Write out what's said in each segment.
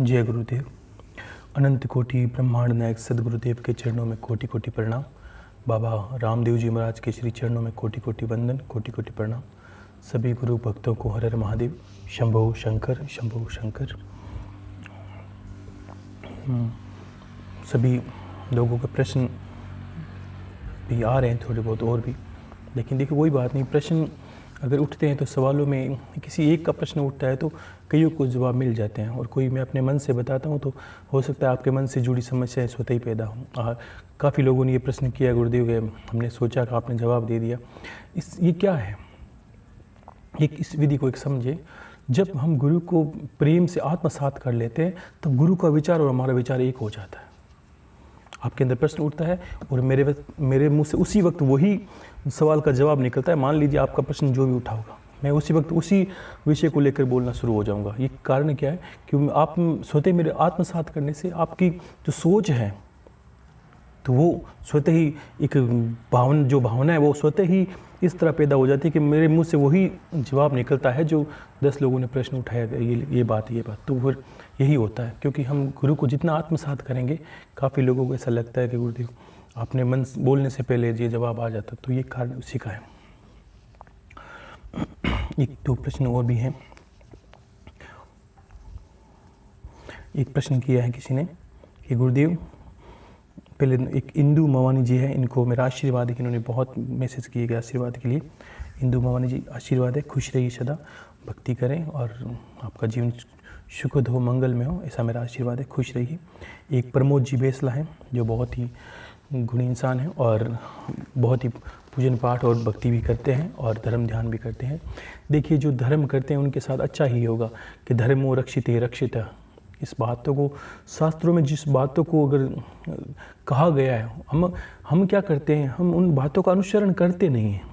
जय गुरुदेव। अनंत कोटि ब्रह्मांड नायक सदगुरुदेव के चरणों में कोटि कोटि प्रणाम। बाबा रामदेव जी महाराज के श्री चरणों में कोटि कोटि वंदन, कोटि कोटि प्रणाम। सभी गुरु भक्तों को हर हर महादेव, शंभो शंकर, शंभो शंकर। सभी लोगों के प्रश्न भी आ रहे हैं थोड़े बहुत और भी, लेकिन देखिए वही बात नहीं, प्रश्न अगर उठते हैं तो सवालों में किसी एक का प्रश्न उठता है तो कईयों को जवाब मिल जाते हैं, और कोई मैं अपने मन से बताता हूँ तो हो सकता है आपके मन से जुड़ी समस्याएं स्वतः ही पैदा हों। काफ़ी लोगों ने ये प्रश्न किया गुरुदेव के, हमने सोचा कि आपने जवाब दे दिया। ये क्या है, इस विधि को एक समझे। जब हम गुरु को प्रेम से आत्मसात कर लेते हैं तो गुरु का विचार और हमारा विचार एक हो जाता है। आपके अंदर प्रश्न उठता है और मेरे मुंह से उसी वक्त वही सवाल का जवाब निकलता है। मान लीजिए आपका प्रश्न जो भी उठा होगा, मैं उसी वक्त उसी विषय को लेकर बोलना शुरू हो जाऊंगा। ये कारण क्या है कि आप स्वतः मेरे आत्मसात करने से आपकी जो सोच है तो वो स्वतः ही एक भावना है वो स्वतः ही इस तरह पैदा हो जाती है कि मेरे मुंह से वही जवाब निकलता है जो 10 लोगों ने प्रश्न उठाया, ये बात। तो फिर यही होता है, क्योंकि हम गुरु को जितना आत्मसात करेंगे, काफ़ी लोगों को ऐसा लगता है कि गुरुदेव आपने मन बोलने से पहले ये जवाब आ जाता, तो ये कारण उसी का है। एक दो प्रश्न और भी हैं। एक प्रश्न किया है किसी ने कि गुरुदेव, पहले एक इंदू मवानी जी है, इनको मेरा आशीर्वाद है कि इन्होंने बहुत मैसेज किए गए आशीर्वाद के लिए। इंदू मवानी जी, आशीर्वाद है, खुश रहिए, सदा भक्ति करें और आपका जीवन सुखद हो, मंगल में हो, ऐसा मेरा आशीर्वाद है, खुश रहिए। एक प्रमोद जी बेसला हैं जो बहुत ही गुणी इंसान हैं और बहुत ही पूजन पाठ और भक्ति भी करते हैं और धर्म ध्यान भी करते हैं। देखिए जो धर्म करते हैं उनके साथ अच्छा ही होगा कि धर्मो रक्षिते रक्षिता। इस बातों को शास्त्रों में जिस बातों को अगर कहा गया है, हम क्या करते हैं, हम उन बातों का अनुसरण करते नहीं हैं।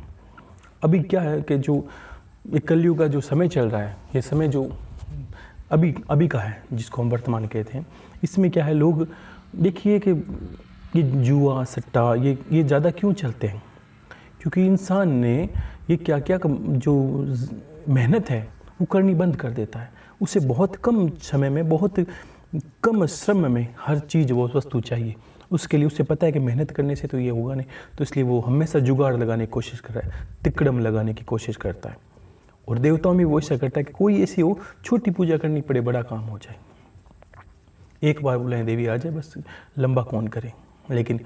अभी क्या है कि जो ये कलयुग का जो समय चल रहा है, ये समय जो अभी का है जिसको हम वर्तमान कहते हैं, इसमें क्या है, लोग देखिए कि ये जुआ सट्टा ये ज़्यादा क्यों चलते हैं, क्योंकि इंसान ने ये क्या जो मेहनत है वो करनी बंद कर देता है। उसे बहुत कम समय में, बहुत कम श्रम में हर चीज़ वो वस्तु चाहिए। उसके लिए उसे पता है कि मेहनत करने से तो ये होगा नहीं, तो इसलिए वो हमेशा जुगाड़ लगाने की कोशिश कर रहा है, तिकड़म लगाने की कोशिश करता है। और देवताओं में वो ऐसा करता है कि कोई ऐसी हो छोटी पूजा करनी पड़े, बड़ा काम हो जाए, एक बार बुलाएं देवी आ जाए, बस लंबा कौन करे। लेकिन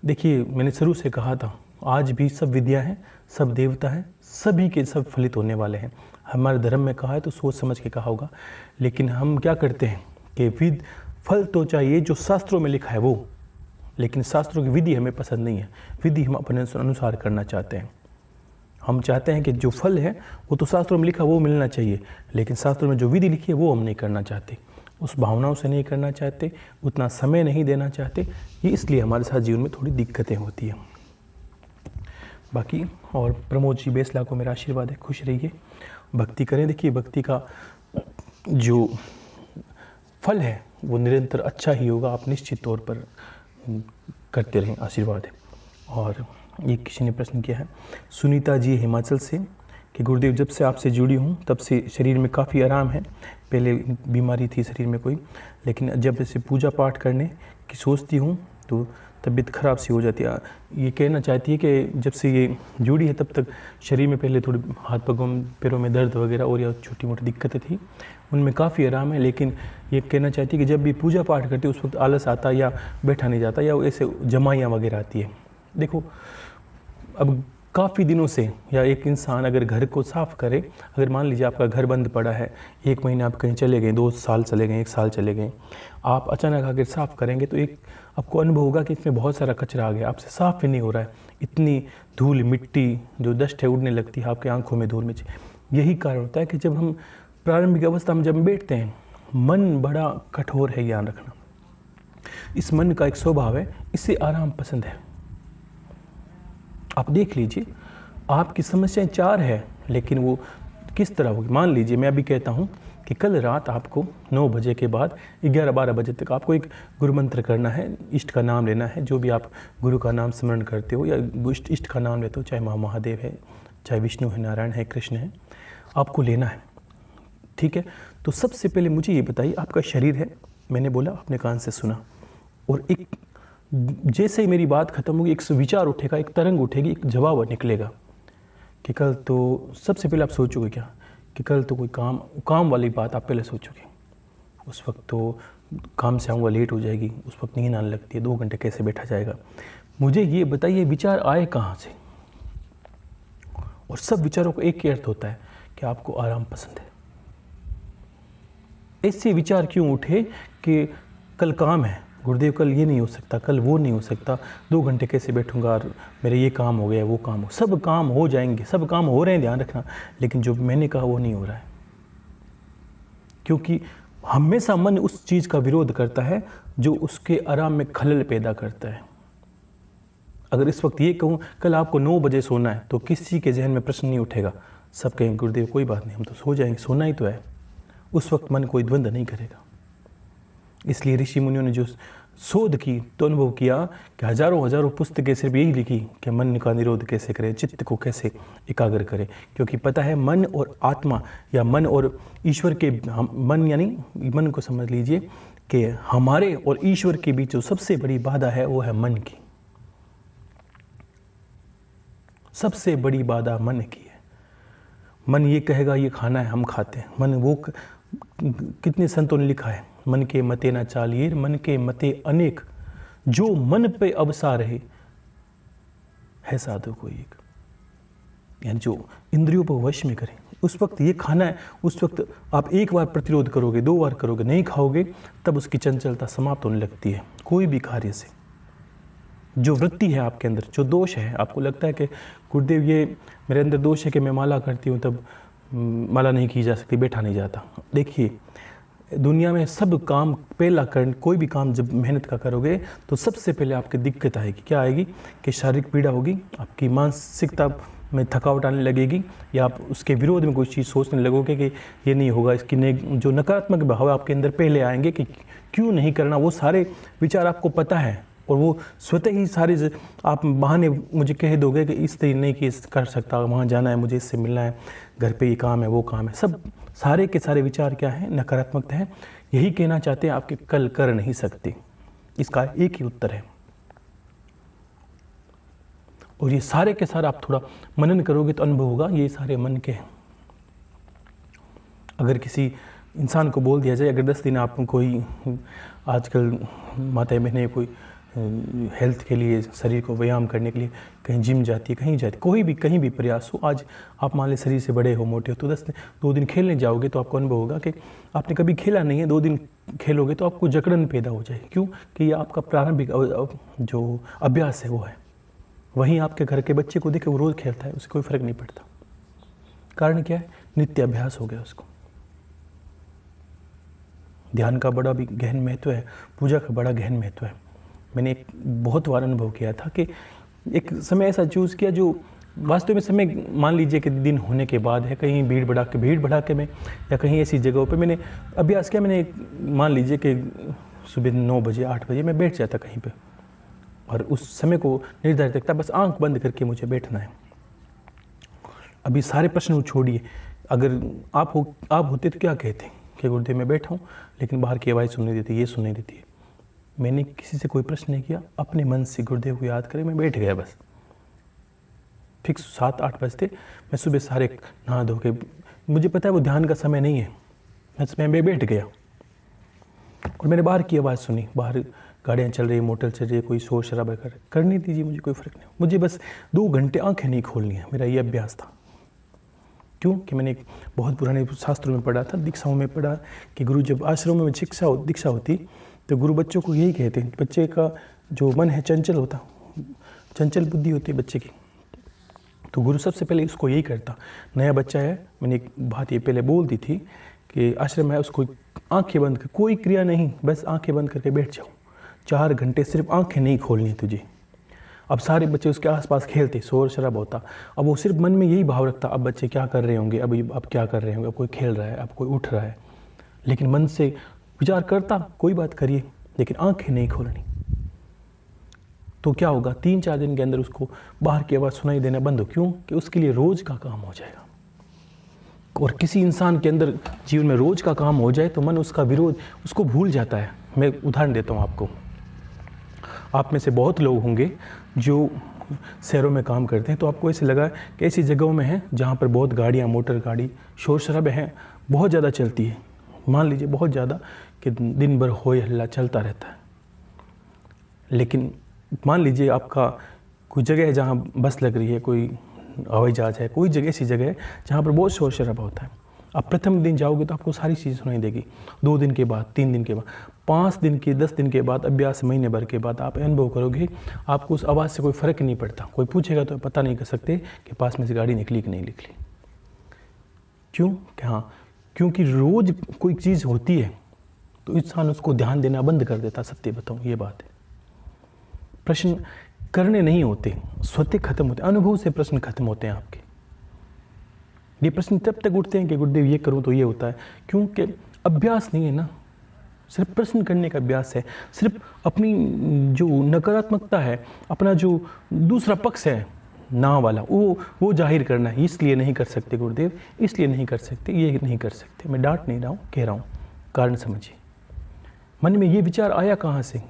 देखिए मैंने शुरू से कहा था, आज भी सब विद्या है, सब देवता है, सभी के सब फलित होने वाले हैं। हमारे धर्म में कहा है तो सोच समझ के कहा होगा, लेकिन हम क्या करते हैं कि विध फल तो चाहिए जो शास्त्रों में लिखा है वो, लेकिन शास्त्रों की विधि हमें पसंद नहीं है। विधि हम अपने अनुसार करना चाहते हैं। हम चाहते हैं कि जो फल है वो तो शास्त्रों में लिखा वो मिलना चाहिए, लेकिन शास्त्रों में जो विधि लिखी है वो हम नहीं करना चाहते, उस भावनाओं से नहीं करना चाहते, उतना समय नहीं देना चाहते। ये इसलिए हमारे साथ जीवन में थोड़ी दिक्कतें होती हैं। बाकी और प्रमोद जी बेसला को मेरा आशीर्वाद है, खुश रहिए, भक्ति करें। देखिए भक्ति का जो फल है वो निरंतर अच्छा ही होगा, आप निश्चित तौर पर करते रहें, आशीर्वाद है। और ये किसी ने प्रश्न किया है, सुनीता जी हिमाचल से, कि गुरुदेव जब से आपसे जुड़ी हूँ तब से शरीर में काफ़ी आराम है। पहले बीमारी थी शरीर में कोई, लेकिन जब से पूजा पाठ करने की सोचती हूँ तो तबीयत ख़राब सी हो जाती है। ये कहना चाहती है कि जब से ये जुड़ी है तब तक शरीर में पहले थोड़ी हाथ पैरों में दर्द वगैरह और या छोटी मोटी दिक्कतें थी, उनमें काफ़ी आराम है। लेकिन ये कहना चाहती है कि जब भी पूजा पाठ करती है उस वक्त आलस आता या बैठा नहीं जाता या ऐसे जमाइयाँ वगैरह आती है। देखो अब काफ़ी दिनों से, या एक इंसान अगर घर को साफ़ करे, अगर मान लीजिए आपका घर बंद पड़ा है, 1 महीना आप कहीं चले गए, 2 साल चले गए, 1 साल चले गए, आप अचानक अगर साफ़ करेंगे तो एक आपको अनुभव होगा कि इसमें बहुत सारा कचरा आ गया, आपसे साफ़ ही नहीं हो रहा है, इतनी धूल मिट्टी जो डस्ट है उड़ने लगती है आपकी आंखों में, धूल में। यही कारण होता है कि जब हम प्रारंभिक अवस्था में जब बैठते हैं, मन बड़ा कठोर है, याद रखना। इस मन का एक स्वभाव है, इससे आराम पसंद है। आप देख लीजिए, आपकी समस्याएं 4 है, लेकिन वो किस तरह होगी। मान लीजिए मैं अभी कहता हूँ कि कल रात आपको 9 बजे के बाद 11-12 बजे तक आपको एक गुरु मंत्र करना है, इष्ट का नाम लेना है, जो भी आप गुरु का नाम स्मरण करते हो या इष्ट का नाम लेते हो, चाहे महादेव है, चाहे विष्णु है, नारायण है, कृष्ण है, आपको लेना है। ठीक है, तो सबसे पहले मुझे ये बताइए, आपका शरीर है, मैंने बोला आपने कान से सुना, और एक जैसे ही मेरी बात खत्म होगी एक विचार उठेगा, एक तरंग उठेगी, एक जवाब निकलेगा कि कल तो, सबसे पहले आप सोचोगे क्या कि कल तो कोई काम वाली बात आप पहले सोचोगे। उस वक्त तो काम से आऊँगा, लेट हो जाएगी, उस वक्त नींद आने लगती है, 2 घंटे कैसे बैठा जाएगा। मुझे ये बताइए विचार आए कहाँ से? और सब विचारों का एक ही अर्थ होता है कि आपको आराम पसंद है। ऐसे विचार क्यों उठे कि कल काम है, गुरुदेव कल ये नहीं हो सकता, कल वो नहीं हो सकता, 2 घंटे कैसे बैठूंगा, और मेरे ये काम हो गया, वो काम हो, सब काम हो जाएंगे, सब काम हो रहे हैं, ध्यान रखना, लेकिन जो मैंने कहा वो नहीं हो रहा है। क्योंकि हमेशा मन उस चीज़ का विरोध करता है जो उसके आराम में खलल पैदा करता है। अगर इस वक्त ये कहूँ कल आपको 9 बजे सोना है, तो किसी के जहन में प्रश्न नहीं उठेगा, सब कहेंगे गुरुदेव कोई बात नहीं, हम तो सो जाएंगे, सोना ही तो है। उस वक्त मन कोई द्वंद्व नहीं करेगा। इसलिए ऋषि मुनियों ने जो शोध की तो अनुभव किया कि हजारों पुस्तकें सिर्फ यही लिखी कि मन का निरोध कैसे करें, चित्त को कैसे एकाग्र करें। क्योंकि पता है मन और आत्मा, या मन और ईश्वर के, मन यानी मन को समझ लीजिए कि हमारे और ईश्वर के बीच जो सबसे बड़ी बाधा है वो है मन की। सबसे बड़ी बाधा मन की है। मन ये कहेगा ये खाना है, हम खाते हैं। मन वो कितने संतों ने लिखा है, मन के मते न चालिए, मन के मते अनेक, जो मन पे अवसा रहे है साधु को एक। यानी जो इंद्रियों पर वश में करे। उस वक्त ये खाना है, उस वक्त आप एक बार प्रतिरोध करोगे, 2 बार करोगे, नहीं खाओगे, तब उसकी चंचलता समाप्त होने लगती है। कोई भी कार्य से जो वृत्ति है आपके अंदर, जो दोष है, आपको लगता है कि गुरुदेव ये मेरे अंदर दोष है कि मैं माला करती हूँ तब माला नहीं की जा सकती, बैठा नहीं जाता। देखिए दुनिया में सब काम पहला कर, कोई भी काम जब मेहनत का करोगे तो सबसे पहले आपकी दिक्कत आएगी। क्या आएगी कि शारीरिक पीड़ा होगी, आपकी मानसिकता में थकावट आने लगेगी, या आप उसके विरोध में कोई चीज़ सोचने लगोगे कि ये नहीं होगा। इसकी जो नकारात्मक भाव आपके अंदर पहले आएंगे कि क्यों नहीं करना, वो सारे विचार आपको पता है, और वो स्वतः ही सारे आप बहाने मुझे कह दोगे कि इस तरह नहीं कि कर सकता, वहाँ जाना है, मुझे इससे मिलना है, घर पे ये काम है, वो काम है। सब सारे के सारे विचार क्या है, नकारात्मकता है। यही कहना चाहते हैं आपके कल कर नहीं सकते। इसका एक ही उत्तर है। और ये सारे के सारे आप थोड़ा मनन करोगे तो अनुभव होगा, ये सारे मन के हैं। अगर किसी इंसान को बोल दिया जाए, अगर 10 दिन आप कोई, आजकल माताएं बहनें कोई हेल्थ के लिए, शरीर को व्यायाम करने के लिए कहीं जिम जाती है, कहीं जाती है, कोई भी कहीं भी प्रयास हो, आज आप मान लें शरीर से बड़े हो, मोटे हो, तो 2 दिन खेलने जाओगे तो आपको अनुभव होगा कि आपने कभी खेला नहीं है, 2 दिन खेलोगे तो आपको जकड़न पैदा हो जाएगी। क्यों कि ये आपका प्रारंभिक जो अभ्यास है वो है। वहीं आपके घर के बच्चे को देखे, वो रोज़ खेलता है, उससे कोई फर्क नहीं पड़ता। कारण क्या है, नित्य अभ्यास हो गया उसको। ध्यान का बड़ा भी गहन महत्व है, पूजा का बड़ा गहन महत्व है। मैंने एक बहुत बार अनुभव किया था कि एक समय ऐसा चूज़ किया जो वास्तव में समय, मान लीजिए कि दिन होने के बाद है, कहीं भीड़ भड़ाके में या कहीं ऐसी जगहों पे मैंने अभ्यास किया। मैंने मान लीजिए कि सुबह 9 बजे 8 बजे मैं बैठ जाता कहीं पे, और उस समय को निर्धारित रखता, बस आंख बंद करके मुझे बैठना है। अभी सारे प्रश्न छोड़िए, अगर आप होते तो क्या कहते कि गुरुदेव मैं बैठा हूँ लेकिन बाहर की आवाज़ सुनने देती, ये सुनने देती है। मैंने किसी से कोई प्रश्न नहीं किया, अपने मन से गुरुदेव को याद करे, मैं बैठ गया बस। फिक्स 7-8 बजते मैं सुबह सारे नहा धो के, मुझे पता है वो ध्यान का समय नहीं है, मैं बैठ गया और मैंने बाहर की आवाज़ सुनी। बाहर गाड़ियाँ चल रही, मोटर चल रही है, कोई शोर शराबा करने दीजिए, मुझे कोई फ़र्क नहीं। मुझे बस 2 घंटे आंखें नहीं खोलनी है, मेरा ये अभ्यास था। क्यों कि मैंने एक बहुत पुराने शास्त्रों में पढ़ा था, दीक्षाओं में पढ़ा कि गुरु जब आश्रमों में दीक्षा होती तो गुरु बच्चों को यही कहते हैं, बच्चे का जो मन है चंचल होता, चंचल बुद्धि होती है बच्चे की, तो गुरु सबसे पहले उसको यही करता। नया बच्चा है, मैंने एक बात ये पहले बोल दी थी कि आश्रम है, उसको आंखें बंद कर, कोई क्रिया नहीं, बस आंखें बंद करके बैठ जाओ, 4 घंटे सिर्फ आंखें नहीं खोलनी तुझे। अब सारे बच्चे उसके आसपास खेलते, शोर शराब होता, अब वो सिर्फ मन में यही भाव रखता, अब बच्चे क्या कर रहे होंगे, अब क्या कर रहे होंगे, अब कोई खेल रहा है, अब कोई उठ रहा है, लेकिन मन से विचार करता कोई बात करिए, लेकिन आंखें नहीं खोलनी। तो क्या होगा, 3-4 दिन के अंदर उसको बाहर की आवाज़ सुनाई देना बंद हो। क्यों कि उसके लिए रोज का काम हो जाएगा। और किसी इंसान के अंदर जीवन में रोज का काम हो जाए तो मन उसका विरोध उसको भूल जाता है। मैं उदाहरण देता हूँ आपको। आप में से बहुत लोग होंगे जो शहरों में काम करते हैं, तो आपको ऐसे लगा कि ऐसी जगहों में हैं जहाँ पर बहुत गाड़ियाँ, मोटर गाड़ी, शोर शराबे हैं, बहुत ज़्यादा चलती है। मान लीजिए बहुत ज़्यादा कि दिन भर होय हल्ला चलता रहता है। लेकिन मान लीजिए आपका कोई जगह है जहाँ बस लग रही है, कोई हवाई जहाज़ है, कोई जगह ऐसी जगह है जहाँ पर बहुत शोर शराबा होता है। आप प्रथम दिन जाओगे तो आपको सारी चीज़ सुनाई देगी। 2 दिन के बाद, 3 दिन के बाद, 5 दिन के, 10 दिन के बाद, अभ्यास महीने भर के बाद आप अनुभव करोगे, आपको उस आवाज़ से कोई फ़र्क नहीं पड़ता। कोई पूछेगा तो पता नहीं कर सकते कि पास में से गाड़ी निकली कि नहीं निकली। क्यों? कि हाँ, क्योंकि रोज़ कोई चीज़ होती है तो इंसान उसको ध्यान देना बंद कर देता। सत्य बताऊँ, ये बात है। प्रश्न करने नहीं होते, स्वतः खत्म होते, अनुभव से प्रश्न खत्म होते हैं आपके। ये प्रश्न तब तक उठते हैं कि गुरुदेव ये करूं तो ये होता है, क्योंकि अभ्यास नहीं है ना, सिर्फ प्रश्न करने का अभ्यास है। सिर्फ अपनी जो नकारात्मकता है, अपना जो दूसरा पक्ष है ना वाला, वो जाहिर करना है। इसलिए नहीं कर सकते गुरुदेव, इसलिए नहीं कर सकते, ये नहीं कर सकते। मैं डांट नहीं रहा हूँ, कह रहा हूँ, कारण समझिए। मन में ये विचार आया कहाँ से?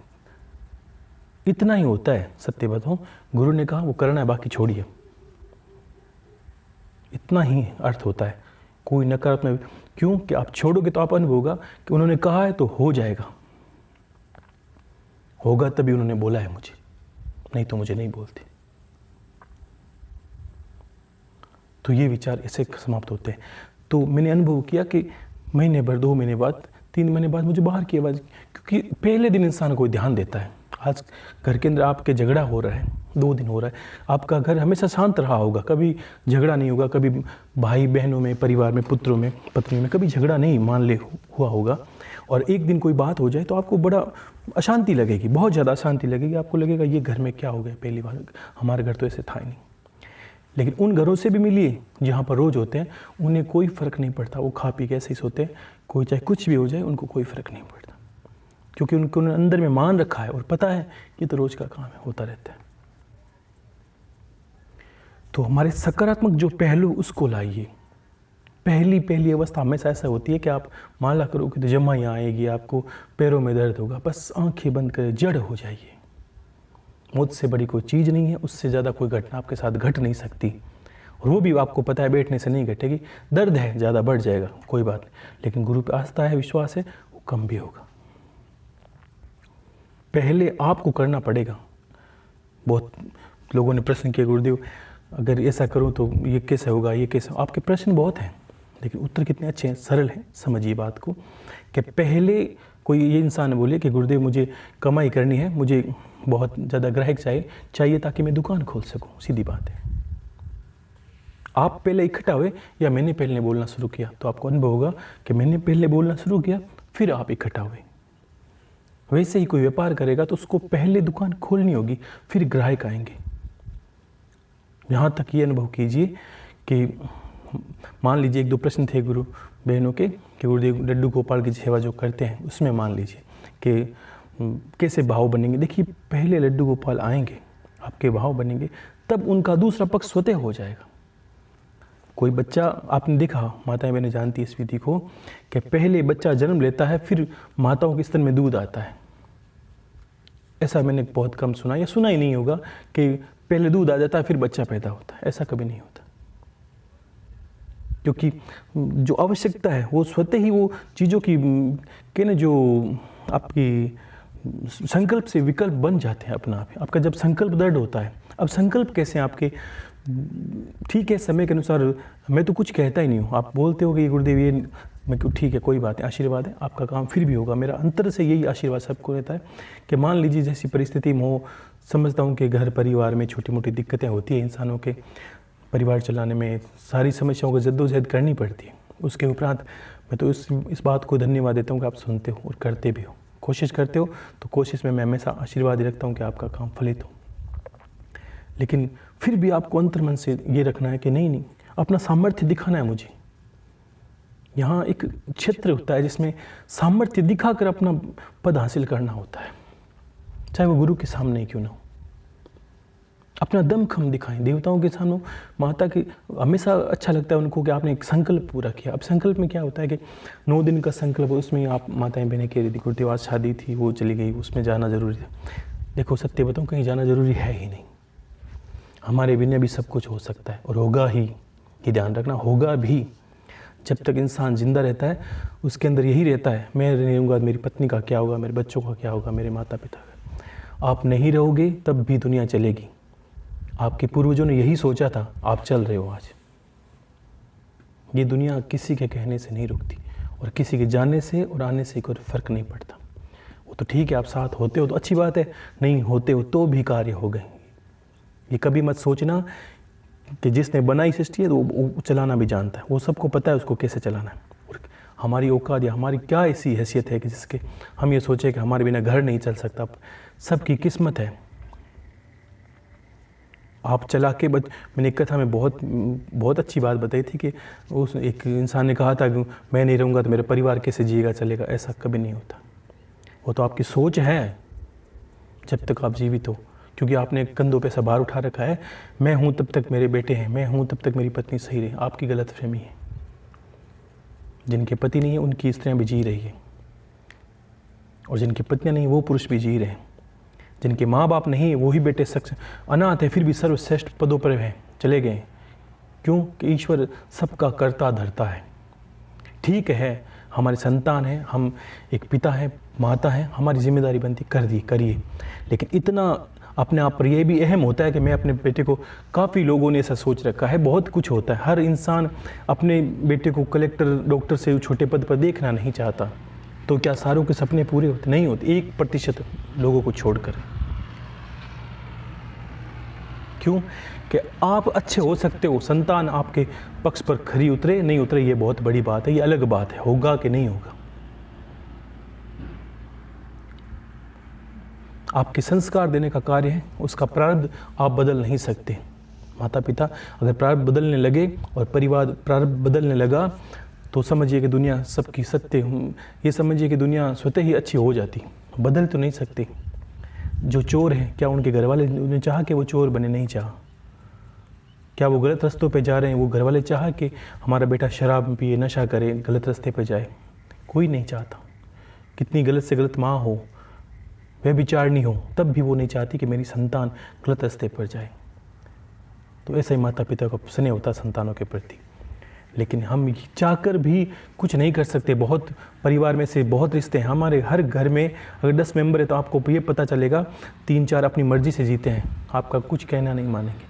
इतना ही होता है। सत्य बताऊं, गुरु ने कहा वो करना है, बाकी छोड़िए। इतना ही अर्थ होता है। कोई नकारात्मक, क्यों कि आप छोड़ोगे तो आप अनुभव होगा कि उन्होंने कहा है तो हो जाएगा, होगा तभी उन्होंने बोला है मुझे, नहीं तो मुझे नहीं बोलते। तो ये विचार ऐसे समाप्त होते हैं। तो मैंने अनुभव किया कि महीने भर, 2 महीने बाद, 3 महीने बाद मुझे बाहर की आवाज़, क्योंकि पहले दिन इंसान को ध्यान देता है। आज घर के अंदर आपके झगड़ा हो रहा है, 2 दिन हो रहा है, आपका घर हमेशा शांत रहा होगा, कभी झगड़ा नहीं होगा, कभी भाई बहनों में, परिवार में, पुत्रों में, पत्नी में कभी झगड़ा नहीं मान ले हुआ होगा। और एक दिन कोई बात हो जाए तो आपको बड़ा अशांति लगेगी, बहुत ज़्यादा अशांति लगेगी। आपको लगेगा ये घर में क्या हो गया, पहली बार, हमारे घर तो ऐसे था ही नहीं। लेकिन उन घरों से भी मिलिए जहाँ पर रोज़ होते हैं, उन्हें कोई फ़र्क नहीं पड़ता, वो खा पी के ऐसे ही सोते हैं, कोई चाहे कुछ भी हो जाए उनको कोई फ़र्क नहीं पड़ता, क्योंकि उनको अंदर में मान रखा है और पता है ये तो रोज़ का काम है, होता रहता है। तो हमारे सकारात्मक जो पहलू, उसको लाइए। पहली अवस्था हमेशा ऐसा होती है कि आप माला करोगे तो जमाइयाँ आएगी, आपको पैरों में दर्द होगा, बस आंखें बंद कर जड़ हो जाइए। मौत से बड़ी कोई चीज़ नहीं है, उससे ज़्यादा कोई घटना आपके साथ घट नहीं सकती, और वो भी आपको पता है बैठने से नहीं घटेगी। दर्द है, ज़्यादा बढ़ जाएगा, कोई बात नहीं, लेकिन गुरु पे आस्था है, विश्वास है, वो कम भी होगा। पहले आपको करना पड़ेगा। बहुत लोगों ने प्रश्न किया, गुरुदेव अगर ऐसा करूं तो ये कैसे होगा, ये कैसे? आपके प्रश्न बहुत हैं, लेकिन उत्तर कितने अच्छे हैं, सरल हैं। समझिए बात को कि पहले कोई ये इंसान बोले कि गुरुदेव मुझे कमाई करनी है, मुझे बहुत ज़्यादा ग्राहक चाहिए ताकि मैं दुकान खोल सकूं। सीधी बात है। आप पहले इकट्ठा हुए या मैंने पहले बोलना शुरू किया? तो आपको अनुभव होगा कि मैंने पहले बोलना शुरू किया, फिर आप इकट्ठा हुए। वैसे ही कोई व्यापार करेगा तो उसको पहले दुकान खोलनी होगी, फिर ग्राहक आएंगे। यहाँ तक ये अनुभव कीजिए कि मान लीजिए 1-2 प्रश्न थे गुरु बहनों के कि गुरुदेव लड्डू गोपाल की सेवा जो करते हैं उसमें मान लीजिए कि कैसे भाव बनेंगे। देखिए पहले लड्डू गोपाल आएंगे, आपके भाव बनेंगे, तब उनका दूसरा पक्ष स्वतः हो जाएगा। कोई बच्चा, आपने देखा, माताएं बहनें जानती है इस विधि को, कि पहले बच्चा जन्म लेता है, फिर माताओं के स्तन में दूध आता है। ऐसा मैंने बहुत कम सुना, या सुना ही नहीं होगा कि पहले दूध आ जाता है फिर बच्चा पैदा होता है। ऐसा कभी नहीं होता, क्योंकि जो आवश्यकता है वो स्वतः ही वो चीज़ों की के ना जो आपकी संकल्प से विकल्प बन जाते हैं अपना आप। आपका जब संकल्प दृढ़ होता है, अब संकल्प कैसे आपके, ठीक है समय के अनुसार, मैं तो कुछ कहता ही नहीं हूँ, आप बोलते हो कि गुरुदेव ये, मैं क्यों, ठीक है कोई बात है, आशीर्वाद है, आपका काम फिर भी होगा। मेरा अंतर से यही आशीर्वाद सबको रहता है कि मान लीजिए जैसी परिस्थिति में हो, समझता हूँ कि घर परिवार में छोटी मोटी दिक्कतें होती है इंसानों के, परिवार चलाने में सारी समस्याओं को जद्दोजहद करनी पड़ती है। उसके उपरांत मैं तो इस बात को धन्यवाद देता हूँ कि आप सुनते हो और करते भी हो, कोशिश करते हो। तो कोशिश में मैं हमेशा आशीर्वाद ही रखता हूँ कि आपका काम फलित हो। लेकिन फिर भी आपको अंतर्मन से ये रखना है कि नहीं, अपना सामर्थ्य दिखाना है मुझे। यहाँ एक क्षेत्र होता है जिसमें सामर्थ्य दिखाकर अपना पद हासिल करना होता है, चाहे वो गुरु के सामने क्यों ना हो। अपना दमखम दिखाएं देवताओं के सामने। माता की हमेशा अच्छा लगता है उनको कि आपने एक संकल्प पूरा किया। अब संकल्प में क्या होता है कि 9 दिन का संकल्प, उसमें आप माताएं बहनें कह रही थी गुरुदेव आज शादी थी वो चली गई, उसमें जाना ज़रूरी था। देखो सत्य बताऊं, कहीं जाना ज़रूरी है ही नहीं। हमारे बिना भी सब कुछ हो सकता है और होगा ही, ये ध्यान रखना, होगा भी। जब तक इंसान जिंदा रहता है उसके अंदर यही रहता है, मैं नहीं रहूँगा मेरी पत्नी का क्या होगा, मेरे बच्चों का क्या होगा, मेरे माता पिता का। आप नहीं रहोगे तब भी दुनिया चलेगी। आपके पूर्वजों ने यही सोचा था, आप चल रहे हो आज। ये दुनिया किसी के कहने से नहीं रुकती और किसी के जाने से और आने से कोई फ़र्क नहीं पड़ता। वो तो ठीक है, आप साथ होते हो तो अच्छी बात है, नहीं होते हो तो भी कार्य हो गए। ये कभी मत सोचना कि जिसने बनाई सृष्टि है तो वो चलाना भी जानता है, वो सबको पता है उसको कैसे चलाना है। और हमारी औकात या हमारी क्या ऐसी हैसियत है कि जिसके हम ये सोचे कि हमारे बिना घर नहीं चल सकता। सबकी किस्मत है। आप चला के मैंने एक कथा में बहुत अच्छी बात बताई थी कि उस एक इंसान ने कहा था कि मैं नहीं रहूँगा तो मेरा परिवार कैसे जिएगा चलेगा। ऐसा कभी नहीं होता। वो तो आपकी सोच है जब तक आप जीवित हो, क्योंकि आपने कंधों पे सवार उठा रखा है, मैं हूँ तब तक मेरे बेटे हैं, मैं हूँ तब तक मेरी पत्नी सही रहे। आपकी गलतफहमी है। जिनके पति नहीं है उनकी स्त्रियाँ भी जी रही है, और जिनकी पत्नियाँ नहीं वो पुरुष भी जी रहे हैं। जिनके माँ बाप नहीं वही बेटे अनाथ है फिर भी सर्वश्रेष्ठ पदों पर हैं, चले गए। क्यों? कि ईश्वर सबका करता धरता है। ठीक है, हमारे संतान हैं, हम एक पिता हैं, माता हैं, हमारी जिम्मेदारी बनती करिए। लेकिन इतना अपने आप पर यह भी अहम होता है कि मैं अपने बेटे को, काफ़ी लोगों ने ऐसा सोच रखा है, बहुत कुछ होता है। हर इंसान अपने बेटे को कलेक्टर डॉक्टर से छोटे पद पर देखना नहीं चाहता। तो क्या सारों के सपने पूरे होते? नहीं होते, 1% लोगों को छोड़कर। क्यों? कि आप अच्छे हो सकते हो, संतान आपके पक्ष पर खरी उतरे नहीं उतरे ये बहुत बड़ी बात है, ये अलग बात है, होगा कि नहीं होगा। आपके संस्कार देने का कार्य है, उसका प्रारब्ध आप बदल नहीं सकते। माता पिता अगर प्रारब्ध बदलने लगे और परिवार प्रारब्ध बदलने लगा तो समझिए कि दुनिया सबकी सत्य, ये समझिए कि दुनिया स्वतः ही अच्छी हो जाती। बदल तो नहीं सकते। जो चोर हैं, क्या उनके घर वाले उन्हें चाहा कि वो चोर बने? नहीं चाहा। क्या वो गलत रास्तों पे जा रहे हैं, वो घर वाले चाहा कि हमारा बेटा शराब पिए, नशा करे, गलत रास्ते पे जाए? कोई नहीं चाहता। कितनी गलत से गलत माँ हो, वह विचारनी हो, तब भी वो नहीं चाहती कि मेरी संतान गलत रास्ते पर जाए। तो ऐसा ही माता पिता का स्नेह होता संतानों के प्रति। लेकिन हम चाहकर भी कुछ नहीं कर सकते। बहुत परिवार में से बहुत रिश्ते हैं हमारे, हर घर में अगर 10 मेंबर है तो आपको ये पता चलेगा 3-4 अपनी मर्जी से जीते हैं, आपका कुछ कहना नहीं मानेंगे।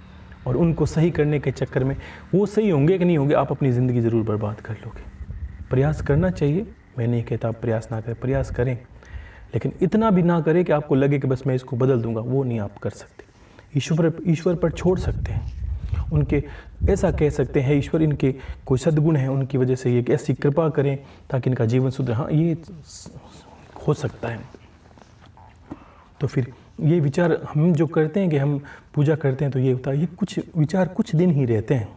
और उनको सही करने के चक्कर में वो सही होंगे कि नहीं होंगे, आप अपनी ज़िंदगी ज़रूर बर्बाद कर लोगे। प्रयास करना चाहिए, मैं नहीं कहता आप प्रयास ना करें, प्रयास करें, लेकिन इतना भी ना करें कि आपको लगे कि बस मैं इसको बदल दूंगा। वो नहीं आप कर सकते। ईश्वर पर छोड़ सकते हैं। उनके ऐसा कह सकते हैं, ईश्वर इनके कोई सद्गुण है, उनकी वजह से ये ऐसी कृपा करें ताकि इनका जीवन सुधरे। हाँ, ये हो सकता है। तो फिर ये विचार हम जो करते हैं कि हम पूजा करते हैं तो ये होता है, ये कुछ विचार कुछ दिन ही रहते हैं।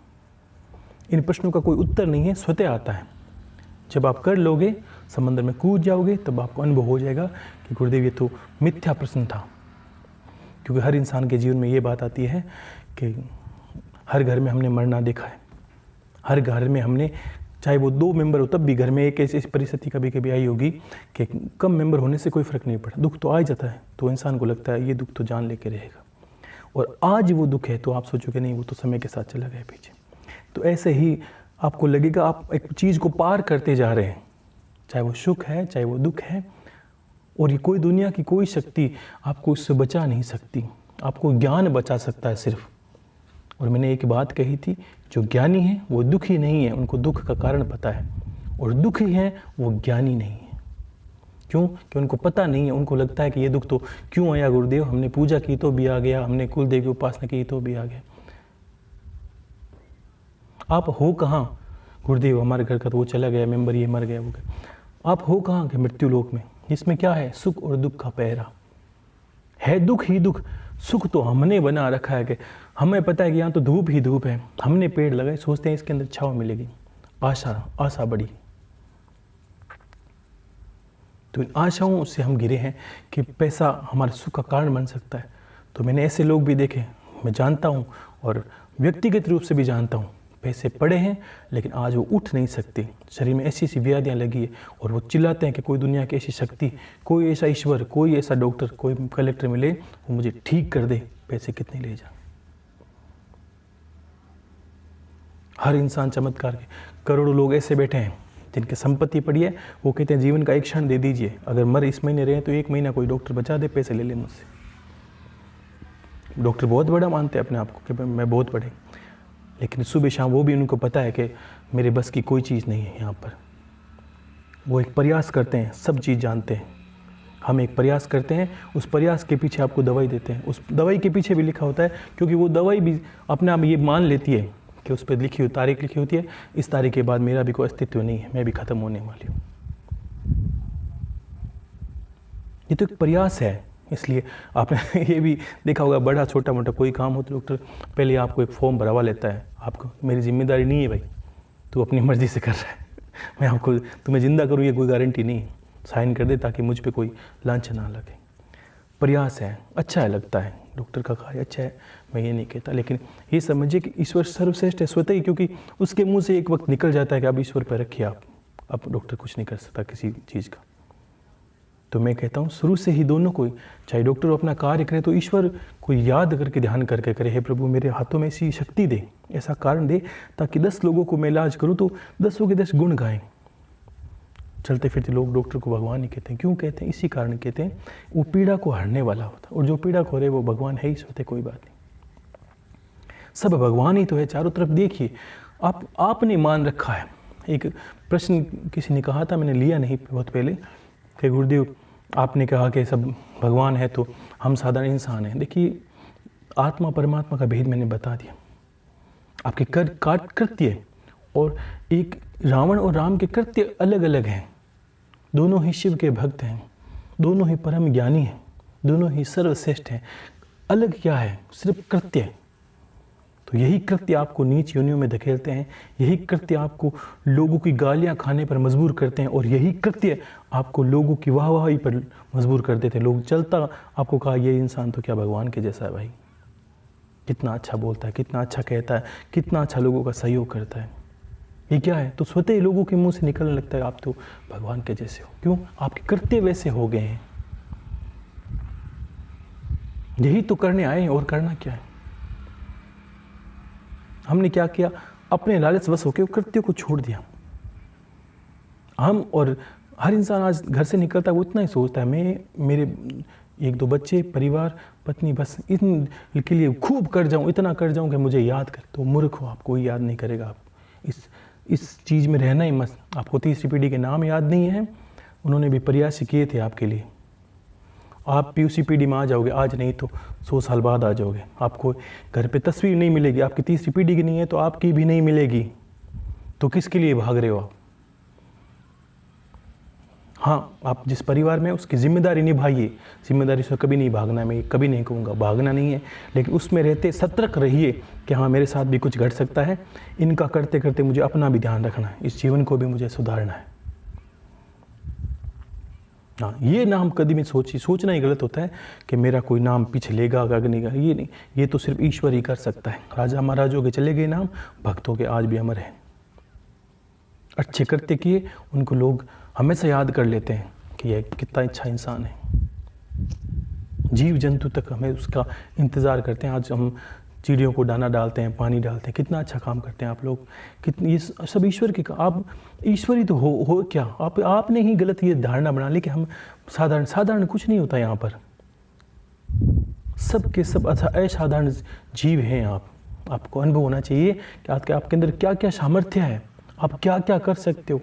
इन प्रश्नों का कोई उत्तर नहीं है, स्वतः आता है। जब आप कर लोगे, समंदर में कूद जाओगे, तब आपको अनुभव हो जाएगा कि गुरुदेव ये तो मिथ्या प्रश्न था। क्योंकि हर इंसान के जीवन में ये बात आती है कि हर घर में हमने मरना देखा है। हर घर में हमने, चाहे वो 2 मेंबर हो तब भी घर में एक ऐसी परिस्थिति कभी कभी आई होगी कि कम मेंबर होने से कोई फ़र्क नहीं पड़ा, दुख तो आ जाता है। तो इंसान को लगता है ये दुख तो जान लेके रहेगा, और आज वो दुख है तो आप सोचोगे नहीं वो तो समय के साथ चला गया पीछे। तो ऐसे ही आपको लगेगा आप एक चीज़ को पार करते जा रहे हैं, चाहे वो सुख है चाहे वो दुख है, और ये कोई दुनिया की कोई शक्ति आपको उससे बचा नहीं सकती। आपको ज्ञान बचा सकता है सिर्फ। और मैंने एक बात कही थी, जो ज्ञानी है वो दुखी नहीं है, उनको दुख का कारण पता है, और दुखी है वो ज्ञानी नहीं है। क्यों? कि उनको पता नहीं है। उनको लगता है कि ये दुख तो क्यों आया गुरुदेव, हमने पूजा की तो भी आ गया, हमने कुल देव की उपासना की तो भी आ गया। आप हो कहाँ? गुरुदेव हमारे घर का तो वो चला गया, मेंबर ये मर गया, वो गया। आप हो कहाँ? के मृत्यु लोक में। इसमें क्या है? सुख और दुख का पहरा है। दुख ही दुख, सुख तो हमने बना रखा है कि हमें पता है कि यहाँ तो धूप ही धूप है, हमने पेड़ लगाए, सोचते हैं इसके अंदर छाँव मिलेगी, आशा बड़ी। तो इन आशाओं से हम गिरे हैं कि पैसा हमारे सुख का कारण बन सकता है। तो मैंने ऐसे लोग भी देखे, मैं जानता हूँ और व्यक्तिगत रूप से भी जानता हूँ, पैसे पड़े हैं लेकिन आज वो उठ नहीं सकते, शरीर में ऐसी ऐसी व्याधियाँ लगी है और वो चिल्लाते हैं कि कोई दुनिया की ऐसी शक्ति, कोई ऐसा ईश्वर, कोई ऐसा डॉक्टर, कोई कलेक्टर मिले, वो मुझे ठीक कर दे, पैसे कितने ले जा। हर इंसान चमत्कार के, करोड़ों लोग ऐसे बैठे हैं जिनकी संपत्ति पड़ी है, वो कहते हैं जीवन का एक क्षण दे दीजिए, अगर मर इस महीने रहे तो 1 महीना कोई डॉक्टर बचा दे, पैसे ले ले मुझसे। डॉक्टर बहुत बड़ा मानते हैं अपने आप को कि मैं बहुत बड़े, लेकिन सुबह शाम वो भी उनको पता है कि मेरे बस की कोई चीज़ नहीं है यहाँ पर। वो एक प्रयास करते हैं, सब चीज़ जानते हैं, हम एक प्रयास करते हैं, उस प्रयास के पीछे आपको दवाई देते हैं, उस दवाई के पीछे भी लिखा होता है, क्योंकि वो दवाई भी अपने आप ये मान लेती है कि उस पर लिखी हुई तारीख लिखी होती है, इस तारीख के बाद मेरा भी कोई अस्तित्व नहीं है, मैं भी ख़त्म होने वाली हूँ। ये तो एक प्रयास है। इसलिए आपने ये भी देखा होगा, बड़ा छोटा मोटा कोई काम हो तो डॉक्टर पहले आपको एक फॉर्म भरवा लेता है, आपको मेरी जिम्मेदारी नहीं है भाई, तू अपनी मर्ज़ी से कर रहा है, मैं आपको तुम्हें ज़िंदा करूँ ये कोई गारंटी नहीं है, साइन कर दे ताकि मुझ पे कोई लांछन ना लगे। प्रयास है, अच्छा है, लगता है डॉक्टर का कार्य अच्छा है, मैं ये नहीं कहता, लेकिन ये समझिए कि ईश्वर सर्वश्रेष्ठ है स्वतः ही, क्योंकि उसके मुंह से एक वक्त निकल जाता है कि अब ईश्वर पर रखिए आप, अब डॉक्टर कुछ नहीं कर सकता किसी चीज़ का। तो मैं कहता हूँ शुरू से ही दोनों को, चाहे डॉक्टर अपना कार्य करे तो ईश्वर को याद करके ध्यान करके करे, हे प्रभु मेरे हाथों में ऐसी शक्ति दे, ऐसा कारण दे ताकि 10 लोगों को मैं इलाज करूँ तो 10 के 10 गुण गाएं। चलते फिरते लोग डॉक्टर को भगवान ही कहते हैं, क्यों कहते हैं? इसी कारण कहते हैं, वो पीड़ा को हरने वाला होता, और जो पीड़ा को हरे वो भगवान है ही स्वतः, कोई बात नहीं, सब भगवान ही तो है। चारों तरफ देखिए, आपने मान रखा है। एक प्रश्न किसी ने कहा था, मैंने लिया नहीं बहुत पहले, कि गुरुदेव आपने कहा कि सब भगवान है तो हम साधारण इंसान हैं। देखिए, आत्मा परमात्मा का भेद मैंने बता दिया। आपके कृत्य और एक रावण और राम के कृत्य अलग अलग हैं, दोनों ही शिव के भक्त हैं, दोनों ही परम ज्ञानी हैं, दोनों ही सर्वश्रेष्ठ हैं। अलग क्या है? सिर्फ कृत्य। तो यही कृत्य आपको नीच योनियों में धकेलते हैं, यही कृत्य आपको लोगों की गालियां खाने पर मजबूर करते हैं, और यही कृत्य आपको लोगों की वाहवाही पर मजबूर कर देते हैं। लोग चलता आपको कहा, ये इंसान तो क्या भगवान के जैसा है भाई, कितना अच्छा बोलता है, कितना अच्छा कहता है, कितना अच्छा लोगों का सहयोग करता है। ये क्या है? तो स्वतः ही लोगों के मुंह से निकलने लगता है, आप तो भगवान के जैसे हो। क्यों? आपके कृत्य वैसे हो गए हैं। यही तो करने आए हैं, और करना क्या है? हमने क्या किया? अपने लालच वश होकर कृत्य को छोड़ दिया। हम और हर इंसान आज घर से निकलता है, वो इतना ही सोचता है, मैं मेरे 1-2 बच्चे, परिवार, पत्नी, बस इन के लिए खूब कर जाऊं, इतना कर जाऊं कि मुझे याद कर। तो मूर्ख हो आप, कोई याद नहीं करेगा। आप इस चीज़ में रहना ही मत। आपको तीसरी पीढ़ी के नाम याद नहीं है, उन्होंने भी प्रयास किए थे आपके लिए। आप पीयूसी पीढ़ी में आ जाओगे, आज नहीं तो 100 साल बाद आ जाओगे। आपको घर पे तस्वीर नहीं मिलेगी, आपकी तीसरी पीढ़ी की नहीं है तो आपकी भी नहीं मिलेगी। तो किसके लिए भाग रहे हो आप? हाँ, आप जिस परिवार में उसकी जिम्मेदारी निभाइए, जिम्मेदारी से कभी नहीं भागना है, मैं कभी नहीं कहूँगा भागना नहीं है, लेकिन उसमें रहते सतर्क रहिए कि हाँ मेरे साथ भी कुछ घट सकता है, इनका करते करते मुझे अपना भी ध्यान रखना है, इस जीवन को भी मुझे सुधारना है। हाँ, ये नाम कभी भी सोचना ही गलत होता है कि मेरा कोई नाम पीछे लेगा अग्नि का, ये नहीं, ये तो सिर्फ ईश्वर ही कर सकता है। राजा महाराजों के चले गए नाम, भक्तों के आज भी अमर हैं। अच्छे कृत्य किए, उनको लोग हमेशा याद कर लेते हैं कि यह कितना अच्छा इंसान है। जीव जंतु तक हमें उसका इंतज़ार करते हैं। आज हम चिड़ियों को दाना डालते हैं, पानी डालते हैं, कितना अच्छा काम करते हैं आप लोग। कितनी, ये सब ईश्वर की, आप ईश्वर ही तो हो क्या? आपने ही गलत ये धारणा बना ली कि हम साधारण कुछ नहीं होता यहाँ पर। सब के सब असाधारण जीव हैं। आपको अनुभव होना चाहिए कि आपके अंदर क्या क्या सामर्थ्य है, आप क्या क्या कर सकते हो।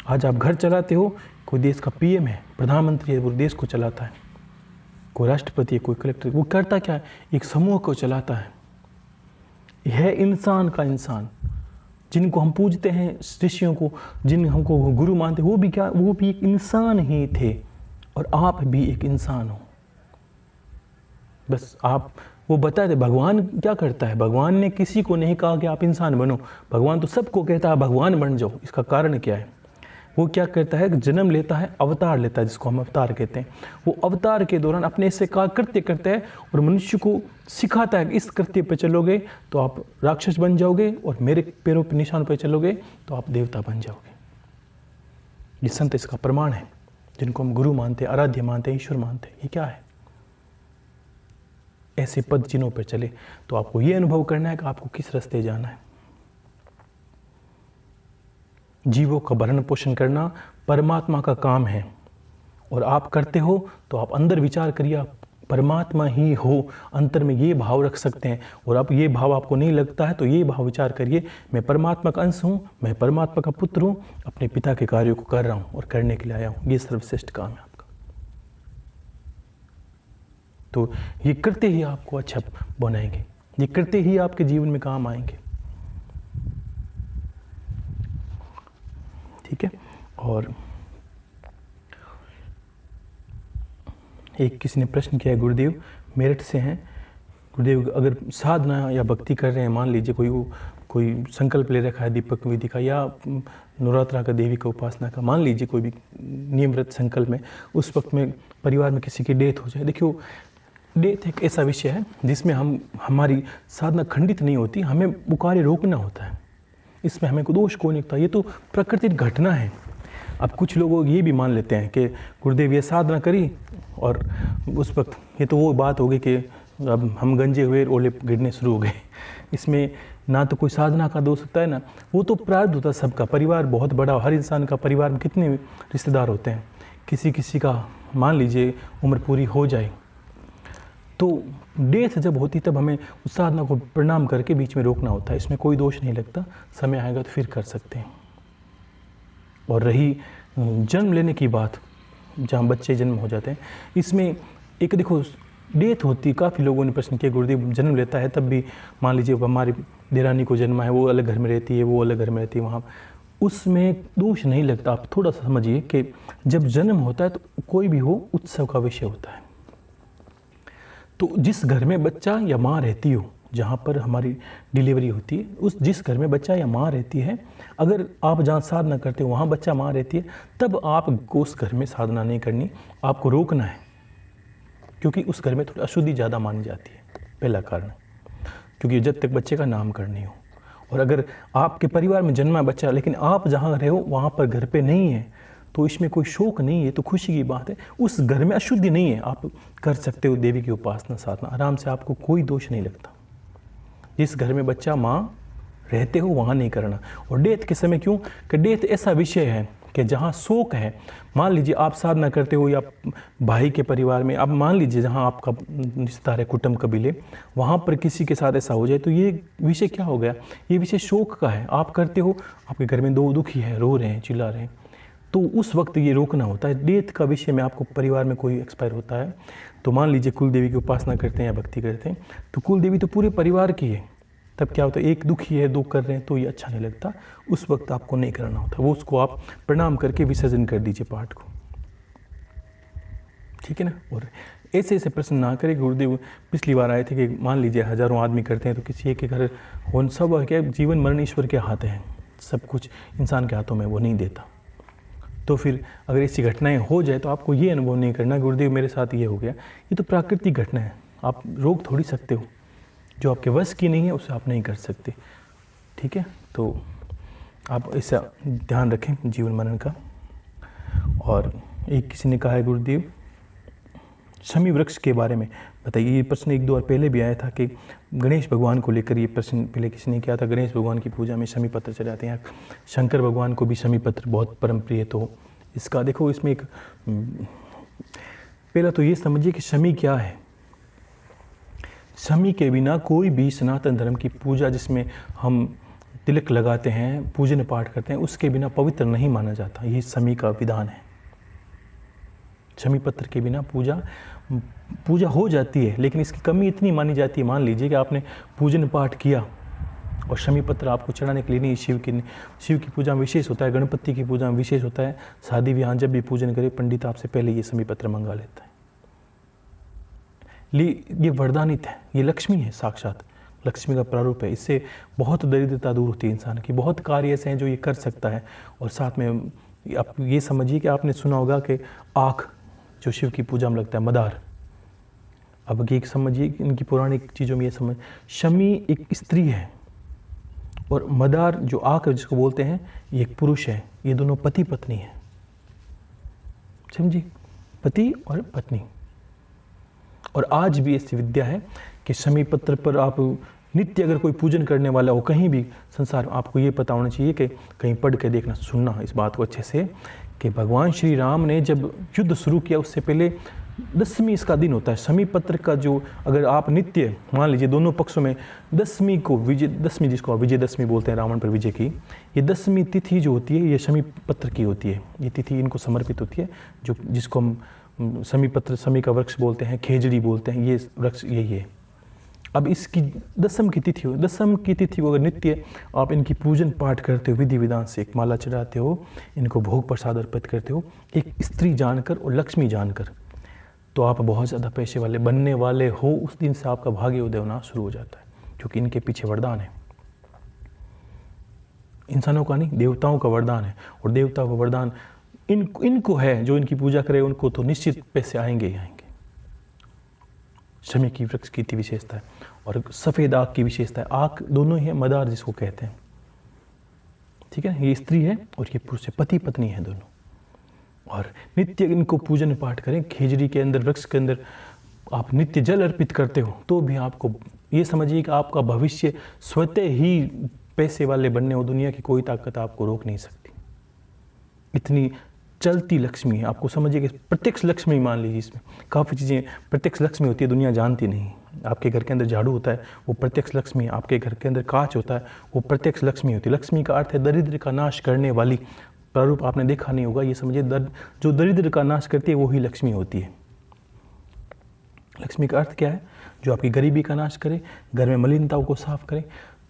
आज आप घर चलाते हो, कोई देश का पीएम है, प्रधानमंत्री है, वो देश को चलाता है। कोई राष्ट्रपति है, कोई कलेक्टर, वो करता क्या है? एक समूह को चलाता है। यह इंसान का इंसान, जिनको हम पूजते हैं, ऋषियों को, जिन हमको गुरु मानते, वो भी क्या? वो भी एक इंसान ही थे, और आप भी एक इंसान हो। बस आप वो बताते। भगवान क्या करता है? भगवान ने किसी को नहीं कहा कि आप इंसान बनो, भगवान तो सबको कहता है भगवान बन जाओ। इसका कारण क्या है? वो क्या करता है, जन्म लेता है, अवतार लेता है, जिसको हम अवतार कहते हैं। वो अवतार के दौरान अपने से कार्य करते करते है और मनुष्य को सिखाता है कि इस कृत्य पे चलोगे तो आप राक्षस बन जाओगे, और मेरे पैरों पे निशान पे चलोगे तो आप देवता बन जाओगे। ये संत इसका प्रमाण है, जिनको हम गुरु मानते हैं, आराध्य मानते हैं, ईश्वर मानते हैं। ये क्या है? ऐसे पद चिन्हों पर चले तो आपको ये अनुभव करना है कि आपको किस रास्ते जाना है। जीवों का भरण पोषण करना परमात्मा का काम है, और आप करते हो तो आप अंदर विचार करिए, आप परमात्मा ही हो, अंतर में ये भाव रख सकते हैं। और अब ये भाव आपको नहीं लगता है तो ये भाव विचार करिए, मैं परमात्मा का अंश हूँ, मैं परमात्मा का पुत्र हूँ, अपने पिता के कार्यों को कर रहा हूँ और करने के लिए आया हूँ। ये सर्वश्रेष्ठ काम है आपका। तो ये करते ही आपको अच्छा बनाएंगे, ये करते ही आपके जीवन में काम आएंगे। ठीक है। और एक किसी ने प्रश्न किया, गुरुदेव मेरठ से हैं, गुरुदेव अगर साधना या भक्ति कर रहे हैं, मान लीजिए कोई संकल्प ले रखा है दीपक विधि का या नवरात्रा का, देवी का उपासना का, मान लीजिए कोई भी नियमव्रत संकल्प में, उस वक्त में परिवार में किसी की डेथ हो जाए। देखियो, डेथ एक ऐसा विषय है जिसमें हमारी साधना खंडित नहीं होती, हमें वो कार्य रोकना होता है। इसमें हमें कोई दोष कोई नहीं होता, ये तो प्राकृतिक घटना है। अब कुछ लोग ये भी मान लेते हैं कि गुरुदेव ये साधना करी और उस वक्त ये तो वो बात हो गई कि अब हम गंजे हुए, ओले गिरने शुरू हो गए। इसमें ना तो कोई साधना का दोष होता है, ना वो तो प्रारब्ध होता है सबका। परिवार बहुत बड़ा, हर इंसान का परिवार में कितने रिश्तेदार होते हैं। किसी का मान लीजिए उम्र पूरी हो जाए तो डेथ जब होती तब हमें उस साधना को प्रणाम करके बीच में रोकना होता है। इसमें कोई दोष नहीं लगता, समय आएगा तो फिर कर सकते हैं। और रही जन्म लेने की बात, जहाँ बच्चे जन्म हो जाते हैं, इसमें एक देखो डेथ होती, काफ़ी लोगों ने प्रश्न किया, गुरुदेव जन्म लेता है तब भी मान लीजिए हमारी देरानी को जन्मा है, वो अलग घर में रहती है, वो अलग घर में रहती है, वहाँ उसमें दोष नहीं लगता। आप थोड़ा सा समझिए कि जब जन्म होता है तो कोई भी हो, उत्सव का विषय होता है। तो जिस घर में बच्चा या माँ रहती हो, जहाँ पर हमारी डिलीवरी होती है, उस जिस घर में बच्चा या माँ रहती है, अगर आप जहाँ साधना करते हो वहाँ बच्चा माँ रहती है, तब आपको उस घर में साधना नहीं करनी, आपको रोकना है। क्योंकि उस घर में थोड़ी अशुद्धि ज़्यादा मानी जाती है, पहला कारण। क्योंकि जब तक बच्चे का नामकरण नहीं हो, और अगर आपके परिवार में जन्मा बच्चा लेकिन आप जहाँ रहे हो वहाँ पर घर पे नहीं है, तो इसमें कोई शोक नहीं है, तो खुशी की बात है। उस घर में अशुद्धि नहीं है, आप कर सकते हो देवी की उपासना साधना आराम से, आपको कोई दोष नहीं लगता। जिस घर में बच्चा माँ रहते हो वहाँ नहीं करना। और डेथ के समय क्यों कि डेथ ऐसा विषय है कि जहाँ शोक है, मान लीजिए आप साधना करते हो या भाई के परिवार में, अब मान लीजिए जहाँ आपका रिश्तेदार है, कुटुंब कबीले, वहाँ पर किसी के साथ ऐसा हो जाए तो ये विषय क्या हो गया, ये विषय शोक का है। आप करते हो, आपके घर में दो दुखी है, रो रहे हैं, चिल्ला रहे हैं, तो उस वक्त ये रोकना होता है। डेथ का विषय में आपको परिवार में कोई एक्सपायर होता है तो मान लीजिए कुल देवी की उपासना करते हैं या भक्ति करते हैं, तो कुल देवी तो पूरे परिवार की है, तब क्या होता है एक दुखी है, दो कर रहे हैं तो ये अच्छा नहीं लगता, उस वक्त आपको नहीं करना होता, वो उसको आप प्रणाम करके विसर्जन कर दीजिए पाठ को। ठीक है ना। और ऐसे ऐसे प्रश्न ना करें। गुरुदेव पिछली बार आए थे कि मान लीजिए हजारों आदमी करते हैं तो किसी एक के घर हो, सब क्या जीवन मरण ईश्वर के हाथ है, सब कुछ इंसान के हाथों में वो नहीं देता। तो फिर अगर ऐसी घटनाएं हो जाए तो आपको ये अनुभव नहीं करना गुरुदेव मेरे साथ ये हो गया, ये तो प्राकृतिक घटना है, आप रोक थोड़ी सकते हो, जो आपके वश की नहीं है उसे आप नहीं कर सकते। ठीक है, तो आप ऐसा ध्यान रखें जीवन मरण का। और एक किसी ने कहा है गुरुदेव शमी वृक्ष के बारे में बताइए। ये प्रश्न एक दो बार पहले भी आया था कि गणेश भगवान को लेकर ये प्रश्न पहले किसी ने किया था। गणेश भगवान की पूजा में शमी पत्र चढ़ाते हैं, शंकर भगवान को भी शमी पत्र बहुत परम प्रिय। तो इसका देखो, इसमें एक पहला तो ये समझिए कि शमी क्या है। शमी के बिना कोई भी सनातन धर्म की पूजा जिसमें हम तिलक लगाते हैं, पूजन पाठ करते हैं, उसके बिना पवित्र नहीं माना जाता। ये शमी का विधान है। शमी पत्र के बिना पूजा हो जाती है, लेकिन इसकी कमी इतनी मानी जाती है, मान लीजिए कि आपने पूजन पाठ किया और शमी पत्र आपको चढ़ाने के लिए नहीं, शिव की पूजा में विशेष होता है, गणपति की पूजा में विशेष होता है, शादी विवाह जब भी पूजन करे पंडित आपसे पहले ये शमी पत्र मंगा लेता है। ये वरदानित है, ये लक्ष्मी है, साक्षात लक्ष्मी का प्रारूप है। इससे बहुत दरिद्रता दूर होती है इंसान की। बहुत कार्य ऐसे हैं जो ये कर सकता है और साथ में आप ये समझिए कि आपने सुना होगा कि आँख जो शिव की पूजा में लगता है, मदार। अब ये समझिए कि इनकी पौराणिक चीज़ों में ये समझ, शमी एक स्त्री है और मदार जो आँख है जिसको बोलते हैं ये एक पुरुष है। ये दोनों पति पत्नी है, समझिए, पति और पत्नी। और आज भी ऐसी विद्या है कि शमी पत्र पर आप नित्य अगर कोई पूजन करने वाला हो कहीं भी संसार में, आपको ये पता होना चाहिए कि कहीं पढ़ के देखना, सुनना इस बात को अच्छे से, कि भगवान श्री राम ने जब युद्ध शुरू किया उससे पहले 10वीं इसका दिन होता है। शमी पत्र का जो अगर आप नित्य मान लीजिए दोनों पक्षों में 10वीं को विजय, 10वीं जिसको विजयदशमी बोलते हैं, रावण पर विजय की, ये 10वीं तिथि जो होती है ये शमी पत्र की होती है। ये तिथि इनको समर्पित होती है, जो जिसको हम शमी पत्र, शमी का वृक्ष बोलते हैं, खेजड़ी बोलते हैं, ये वृक्ष यही है। अब इसकी 10वीं की तिथि हो, 10वीं की तिथि को अगर नित्य आप इनकी पूजन पाठ करते हो, विधि विधान से एक माला चढ़ाते हो, इनको भोग प्रसाद अर्पित करते हो, एक स्त्री जानकर और लक्ष्मी जानकर, तो आप बहुत ज़्यादा पैसे वाले बनने वाले हो। उस दिन से आपका भाग्य उदय होना शुरू हो जाता है, क्योंकि इनके पीछे वरदान है। इंसानों का नहीं, देवताओं का वरदान है। और देवताओं का वरदान इनको है, जो इनकी पूजा करे उनको तो निश्चित पैसे आएंगे ही आएंगे। शमी की वृक्ष की विशेषता है और सफ़ेद आग की विशेषता है। आग दोनों ही है, मदार जिसको कहते हैं, ठीक है। ये स्त्री है और ये पुरुष है, पति पत्नी है दोनों। और नित्य इनको पूजन पाठ करें। खेजड़ी के अंदर, वृक्ष के अंदर आप नित्य जल अर्पित करते हो तो भी आपको ये समझिए कि आपका भविष्य स्वतः ही पैसे वाले बनने हो। दुनिया की कोई ताकत आपको रोक नहीं सकती। इतनी चलती लक्ष्मी है, आपको समझिए कि प्रत्यक्ष लक्ष्मी मान लीजिए। इसमें काफ़ी चीज़ें प्रत्यक्ष लक्ष्मी होती है, दुनिया जानती नहीं। आपके घर के अंदर झाड़ू होता है, वो प्रत्यक्ष लक्ष्मी है। आपके घर के अंदर कांच होता है, वो प्रत्यक्ष लक्ष्मी होती है। लक्ष्मी का अर्थ है दरिद्र का नाश करने वाली। प्रारूप आपने देखा नहीं होगा, ये समझिए जो दरिद्र का नाश करती है वो ही लक्ष्मी होती है। लक्ष्मी का अर्थ क्या है? जो आपकी गरीबी का नाश करे, घर में मलिनताओं को साफ करे।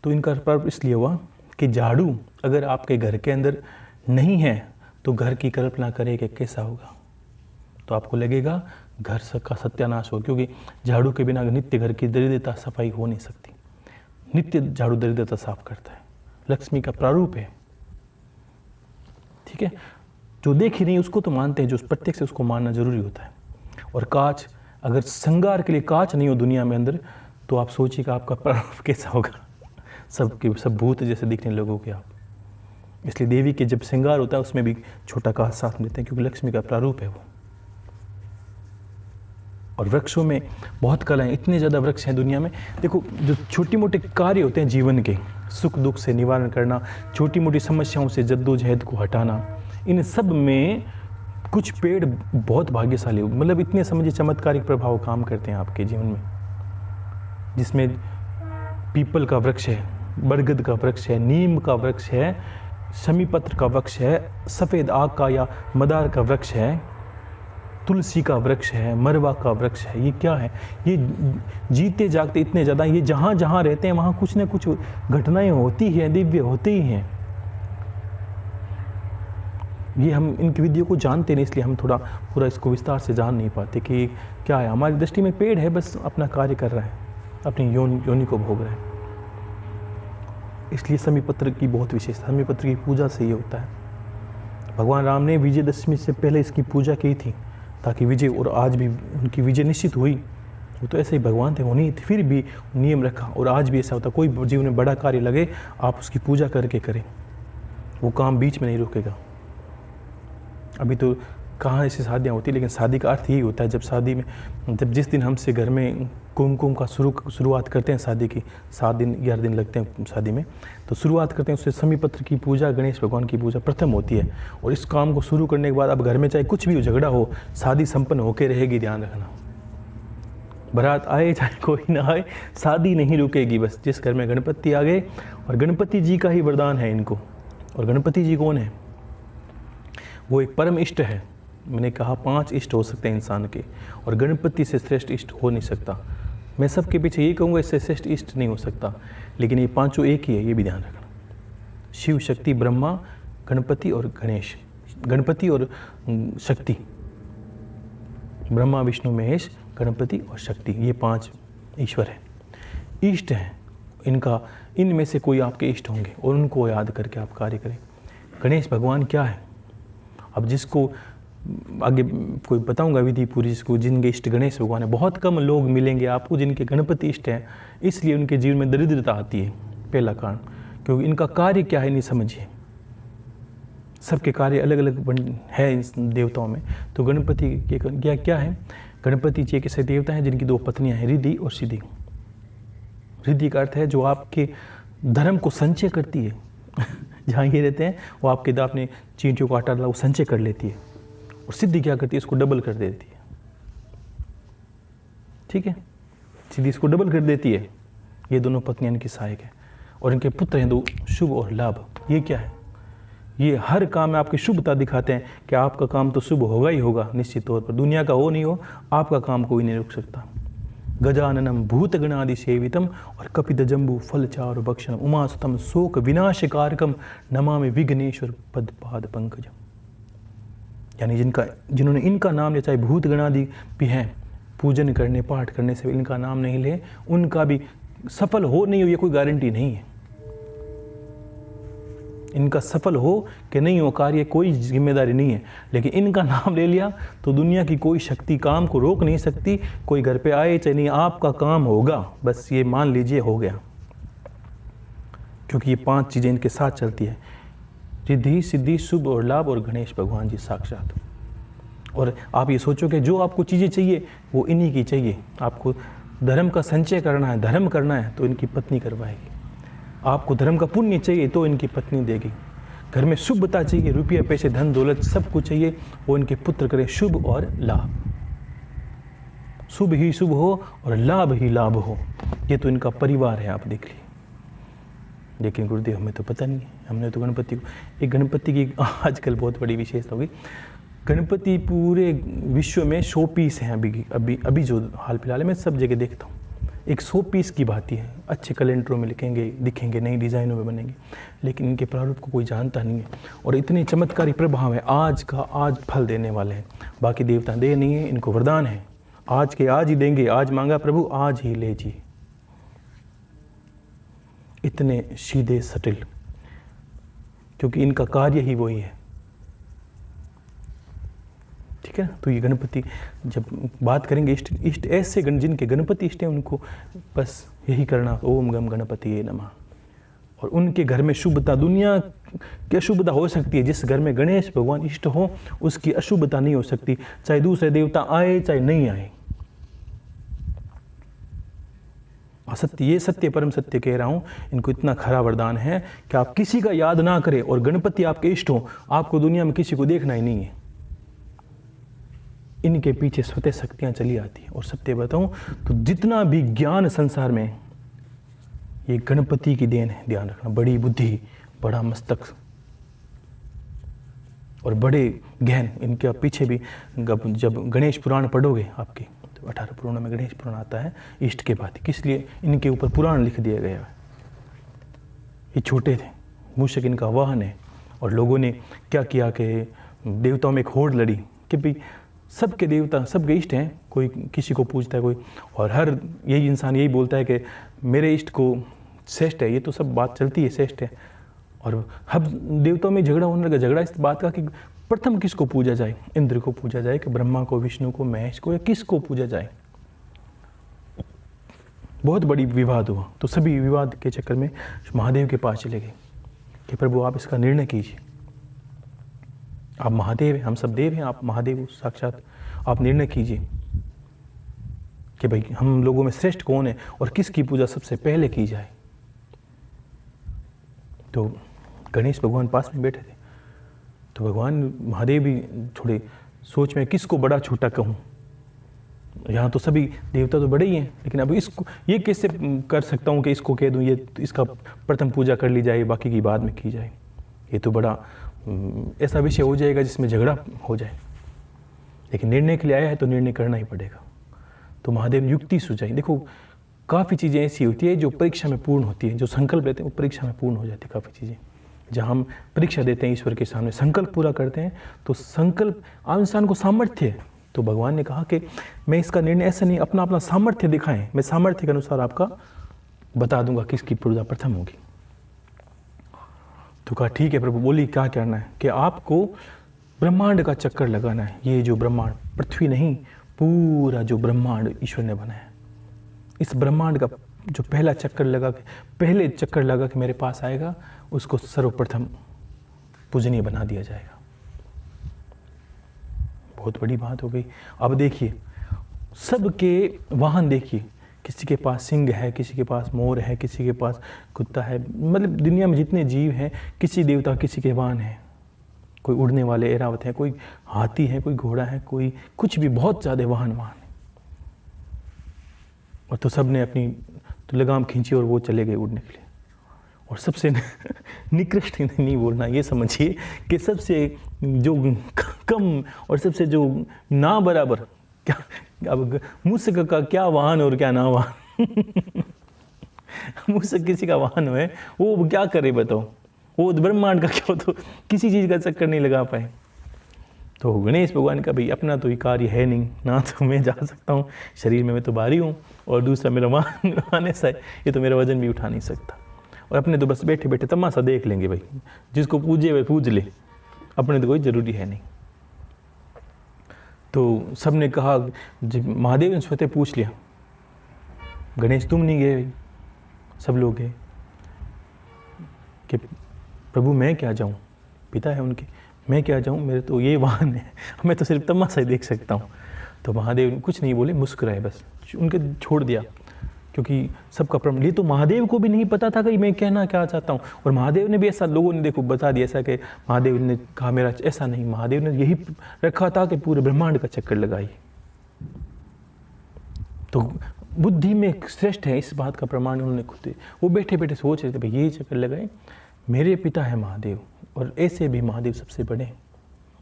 तो इनका प्रारूप इसलिए हुआ कि झाड़ू अगर आपके घर के अंदर नहीं है तो घर की कल्पना करें कि कैसा होगा, तो आपको लगेगा घर का सत्यानाश हो, क्योंकि झाड़ू के बिना नित्य घर की दरिद्रता सफाई हो नहीं सकती। नित्य झाड़ू दरिद्रता साफ करता है, लक्ष्मी का प्रारूप है, ठीक है। जो देख ही नहीं उसको तो मानते हैं, जो प्रत्यक्ष से उसको मानना जरूरी होता है। और कांच, अगर श्रृंगार के लिए कांच नहीं हो दुनिया में अंदर, तो आप सोचिएगा आपका प्रारूप कैसा होगा। सब भूत जैसे दिखने लगोगे आप। इसलिए देवी के जब श्रृंगार होता है उसमें भी छोटा कांच साथ देते हैं, क्योंकि लक्ष्मी का प्रारूप है वो। और वृक्षों में बहुत कलाएं, इतने ज़्यादा वृक्ष हैं दुनिया में। देखो, जो छोटी मोटे कार्य होते हैं जीवन के, सुख दुख से निवारण करना, छोटी मोटी समस्याओं से जद्दोजहद को हटाना, इन सब में कुछ पेड़ बहुत भाग्यशाली, मतलब इतने समझिए चमत्कारिक प्रभाव काम करते हैं आपके जीवन में। जिसमें पीपल का वृक्ष है, बरगद का वृक्ष है, नीम का वृक्ष है, शमी पत्र का वृक्ष है, सफ़ेद आग का या मदार का वृक्ष है, तुलसी का वृक्ष है, मरवा का वृक्ष है। ये क्या है? ये जीते जागते इतने ज़्यादा, ये जहाँ जहाँ रहते हैं वहाँ कुछ न कुछ घटनाएं होती हैं, दिव्य होती ही हैं। ये हम इनकी विधियों को जानते नहीं, इसलिए हम थोड़ा पूरा इसको विस्तार से जान नहीं पाते कि क्या है। हमारी दृष्टि में पेड़ है, बस अपना कार्य कर रहा है, अपनी योनि को भोग रहा है। इसलिए शमी पत्र की बहुत विशेषता, शमी पत्र की पूजा से ये होता है। भगवान राम ने विजयदशमी से पहले इसकी पूजा की थी ताकि विजय, और आज भी उनकी विजय निश्चित हुई। वो तो ऐसे ही भगवान थे, वो नहीं थे, फिर भी नियम रखा। और आज भी ऐसा होता, कोई जीवन में बड़ा कार्य लगे आप उसकी पूजा करके करें, वो काम बीच में नहीं रुकेगा। अभी तो कहाँ ऐसी शादियाँ होती, लेकिन शादी का अर्थ यही होता है, जब शादी में, जब जिस दिन हमसे घर में कुमकुम का शुरुआत करते हैं शादी की, 7 दिन 11 दिन लगते हैं शादी में, तो शुरुआत करते हैं उससे शमी पत्र की पूजा, गणेश भगवान की पूजा प्रथम होती है। और इस काम को शुरू करने के बाद अब घर में चाहे कुछ भी हो, झगड़ा हो, शादी संपन्न होकर रहेगी, ध्यान रखना। बारात आए चाहे कोई ना आए, शादी नहीं रुकेगी। बस जिस घर में गणपति आ गए, और गणपति जी का ही वरदान है इनको। और गणपति जी कौन है? वो एक परम इष्ट है। मैंने कहा 5 इष्ट हो सकते हैं इंसान के, और गणपति से श्रेष्ठ इष्ट हो नहीं सकता। मैं सबके पीछे ये कहूँगा इससे श्रेष्ठ इष्ट नहीं हो सकता, लेकिन ये 5 एक ही है, ये भी ध्यान रखना। शिव, शक्ति, ब्रह्मा, गणपति और गणेश। गणपति और शक्ति, ब्रह्मा, विष्णु, महेश, गणपति और शक्ति, ये 5 ईश्वर हैं, इष्ट हैं। इनका, इनमें से कोई आपके इष्ट होंगे और उनको याद करके आप कार्य करें। गणेश भगवान क्या है? अब जिसको आगे कोई बताऊंगा विधि पूरी, जिसको जिनके इष्ट गणेश भगवान है, बहुत कम लोग मिलेंगे आपको जिनके गणपति इष्ट हैं, इसलिए उनके जीवन में दरिद्रता आती है, पहला कारण, क्योंकि इनका कार्य क्या है नहीं समझिए। सबके कार्य अलग अलग है इन देवताओं में। तो गणपति के क्या है, गणपति जी एक ऐसे देवता हैं जिनकी 2 पत्नियां हैं, रिद्धि और सिद्धि। रिद्धि का अर्थ है जो आपके धर्म को संचय करती है जहाँ ये रहते हैं वो आपके अपने चींटियों को आटा डाला वो संचय कर लेती है, और सिद्धि क्या करती है, इसको डबल कर देती है। ठीक है, सिद्धि इसको डबल कर देती है। ये दोनों पत्नियां इनकी सहायक है, और इनके पुत्र हैं 2, शुभ और लाभ। ये क्या है, ये हर काम में आपकी शुभता दिखाते हैं कि आपका काम तो शुभ होगा ही होगा निश्चित तौर पर, दुनिया का हो नहीं हो आपका काम कोई नहीं रुक सकता। गजाननम भूतगणादि सेवितम और कपित जम्बू फलचारु भक्षणम उमासुतम शोक विनाशकारकम नमामि विघ्नेश्वर पदपाद पंकजम। यानी जिन्होंने इनका नाम लिया, चाहे भूतगणादि भी हैं, पूजन करने पाठ करने से इनका नाम नहीं ले, उनका भी सफल हो नहीं हो ये कोई गारंटी नहीं है। इनका सफल हो कि नहीं हो कार्य कोई जिम्मेदारी नहीं है, लेकिन इनका नाम ले लिया तो दुनिया की कोई शक्ति काम को रोक नहीं सकती। कोई घर पे आए चाहे नहीं, आपका काम होगा, बस ये मान लीजिए हो गया, क्योंकि ये 5 चीज़ें इनके साथ चलती है, रिद्धि सिद्धि शुभ और लाभ और गणेश भगवान जी साक्षात। और आप ये सोचो कि जो आपको चीज़ें चाहिए वो इन्हीं की चाहिए। आपको धर्म का संचय करना है, धर्म करना है तो इनकी पत्नी करवाएगी। आपको धर्म का पुण्य चाहिए तो इनकी पत्नी देगी। घर में शुभता चाहिए, रुपया पैसे धन दौलत सब कुछ चाहिए, वो इनके पुत्र करें शुभ और लाभ। शुभ ही शुभ हो और लाभ ही लाभ हो, ये तो इनका परिवार है, आप देख लीजिए। लेकिन गुरुदेव हमें तो पता नहीं है, हमने तो गणपति को, एक गणपति की आजकल बहुत बड़ी विशेषता होगी, गणपति पूरे विश्व में 100 पीस हैं। अभी जो हाल फिलहाल में सब जगह देखता हूँ, एक 100 पीस की बात है। अच्छे कैलेंडरों में लिखेंगे, दिखेंगे, नई डिज़ाइनों में बनेंगे, लेकिन इनके प्रारूप को कोई जानता नहीं है। और इतने चमत्कारी प्रभाव है, आज का आज फल देने वाले हैं। बाकी देवता दे नहीं है, इनको वरदान है, आज के आज ही देंगे, आज मांगा प्रभु आज ही ले जी। इतने सीधे सटिल, क्योंकि इनका कार्य ही वही है। ठीक है, तो ये गणपति जब बात करेंगे इष्ट ऐसे जिनके गणपति इष्ट हैं उनको बस यही करना, ओम गम गणपति नमः। और उनके घर में शुभता, दुनिया की अशुभता हो सकती है, जिस घर में गणेश भगवान इष्ट हो उसकी अशुभता नहीं हो सकती, चाहे दूसरे देवता आए चाहे नहीं आए। असत्य, ये सत्य परम सत्य कह रहा हूं, इनको इतना खरा वरदान है कि आप किसी का याद ना करें और गणपति आपके इष्ट हो, आपको दुनिया में किसी को देखना ही नहीं है। इनके पीछे स्वतः शक्तियां चली आती हैं। और सत्य बताऊं तो जितना भी ज्ञान संसार में, ये गणपति की देन है, ध्यान रखना। बड़ी बुद्धि, बड़ा मस्तक और बड़े गहन, इनके पीछे भी जब गणेश पुराण पढ़ोगे आपके, तो 18 पुराणों में गणेश पुराण आता है इष्ट के बाद। किस लिए इनके ऊपर पुराण लिख दिया गया है। ये छोटे थे, मूषक इनका वाहन है, और लोगों ने क्या किया कि देवताओं में एक होड़ लड़ी कि भाई सबके देवता सबके इष्ट हैं, कोई किसी को पूजता है कोई, और हर यही इंसान यही बोलता है कि मेरे इष्ट को श्रेष्ठ है। ये तो सब बात चलती है श्रेष्ठ है, और हम देवताओं में झगड़ा होने लगा। झगड़ा इस बात का कि प्रथम किसको पूजा जाए, इंद्र को पूजा जाए कि ब्रह्मा को, विष्णु को, महेश को, या किसको पूजा जाए। बहुत बड़ी विवाद हुआ। तो सभी विवाद के चक्कर में महादेव के पास चले गए कि प्रभु आप इसका निर्णय कीजिए, आप महादेव हैं, हम सब देव हैं, आप महादेव साक्षात, आप निर्णय कीजिए कि भाई हम लोगों में श्रेष्ठ कौन है और किसकी पूजा सबसे पहले की जाए। तो गणेश भगवान पास में बैठे थे, तो भगवान महादेव भी थोड़े सोच में किसको बड़ा छोटा कहूँ, यहाँ तो सभी देवता तो बड़े ही हैं, लेकिन अब इसको ये कैसे कर सकता हूँ कि इसको कह दूँ ये इसका प्रथम पूजा कर ली जाए, बाकी की बाद में की जाए। ये तो बड़ा ऐसा विषय हो जाएगा जिसमें झगड़ा हो जाए। लेकिन निर्णय के लिए आया है तो निर्णय करना ही पड़ेगा। तो महादेव ने युक्ति सुझाई। देखो काफ़ी चीज़ें ऐसी होती है जो परीक्षा में पूर्ण होती है, जो संकल्प लेते हैं वो परीक्षा में पूर्ण हो जाती है। काफ़ी चीज़ें जहाँ हम परीक्षा देते हैं ईश्वर के सामने, संकल्प पूरा करते हैं, तो संकल्प इंसान को सामर्थ्य है। तो भगवान ने कहा कि मैं इसका निर्णय ऐसा नहीं, अपना अपना सामर्थ्य दिखाएं, मैं सामर्थ्य के अनुसार आपका बता दूंगा किसकी पूजा प्रथम होगी। तो कहा ठीक है प्रभु। बोली क्या करना है कि आपको ब्रह्मांड का चक्कर लगाना है। ये जो ब्रह्मांड, पृथ्वी नहीं, पूरा जो ब्रह्मांड ईश्वर ने बनाया, इस ब्रह्मांड का जो पहले चक्कर लगा के मेरे पास आएगा, उसको सर्वप्रथम पूजनीय बना दिया जाएगा। बहुत बड़ी बात हो गई। अब देखिए, सबके वाहन देखिए, किसी के पास सिंह है, किसी के पास मोर है, किसी के पास कुत्ता है, मतलब दुनिया में जितने जीव हैं, किसी देवता किसी के वाहन है। कोई उड़ने वाले ऐरावत है, कोई हाथी है, कोई घोड़ा है, कोई कुछ भी, बहुत ज़्यादा वाहन है। और तो सब ने अपनी तो लगाम खींची और वो चले गए उड़ने के लिए। और सबसे निकृष्ट नहीं बोलना, ये समझिए कि सबसे जो कम और सबसे जो ना बराबर, क्या अब मुझसे का क्या वाहन और क्या ना वाहन मुझसे किसी का वाहन है, वो क्या करे बताओ, वो ब्रह्मांड का क्या, तो किसी चीज़ का चक्कर नहीं लगा पाए। तो गणेश भगवान का भाई अपना तो ये कार्य है नहीं ना, तो मैं जा सकता हूँ शरीर में, मैं तो भारी हूँ, और दूसरा मेरा वाहन ऐसा है, ये तो मेरा वजन भी उठा नहीं सकता। और अपने तो बस बैठे बैठे तमाशा देख लेंगे भाई, जिसको पूजे वह पूज ले, अपने तो कोई ज़रूरी है नहीं। तो सब ने कहा, जब महादेव ने स्वतः पूछ लिया, गणेश तुम नहीं गए? सब लोग गए कि प्रभु मैं क्या जाऊँ, पिता है उनके, मैं क्या जाऊँ, मेरे तो ये वाहन है, मैं तो सिर्फ तमाशा ही देख सकता हूँ। तो महादेव कुछ नहीं बोले, मुस्कुराए, बस उनके छोड़ दिया, क्योंकि सबका प्रमाण, ये तो महादेव को भी नहीं पता था कि मैं कहना क्या चाहता हूँ। और महादेव ने भी ऐसा, लोगों ने देखो बता दिया ऐसा कि महादेव ने कहा मेरा ऐसा नहीं, महादेव ने यही रखा था कि पूरे ब्रह्मांड का चक्कर लगाइए। तो बुद्धि में श्रेष्ठ है, इस बात का प्रमाण उन्होंने खुद, वो बैठे बैठे सोच रहे थे भाई ये चक्कर लगाए, मेरे पिता है महादेव, और ऐसे भी महादेव सबसे बड़े हैं,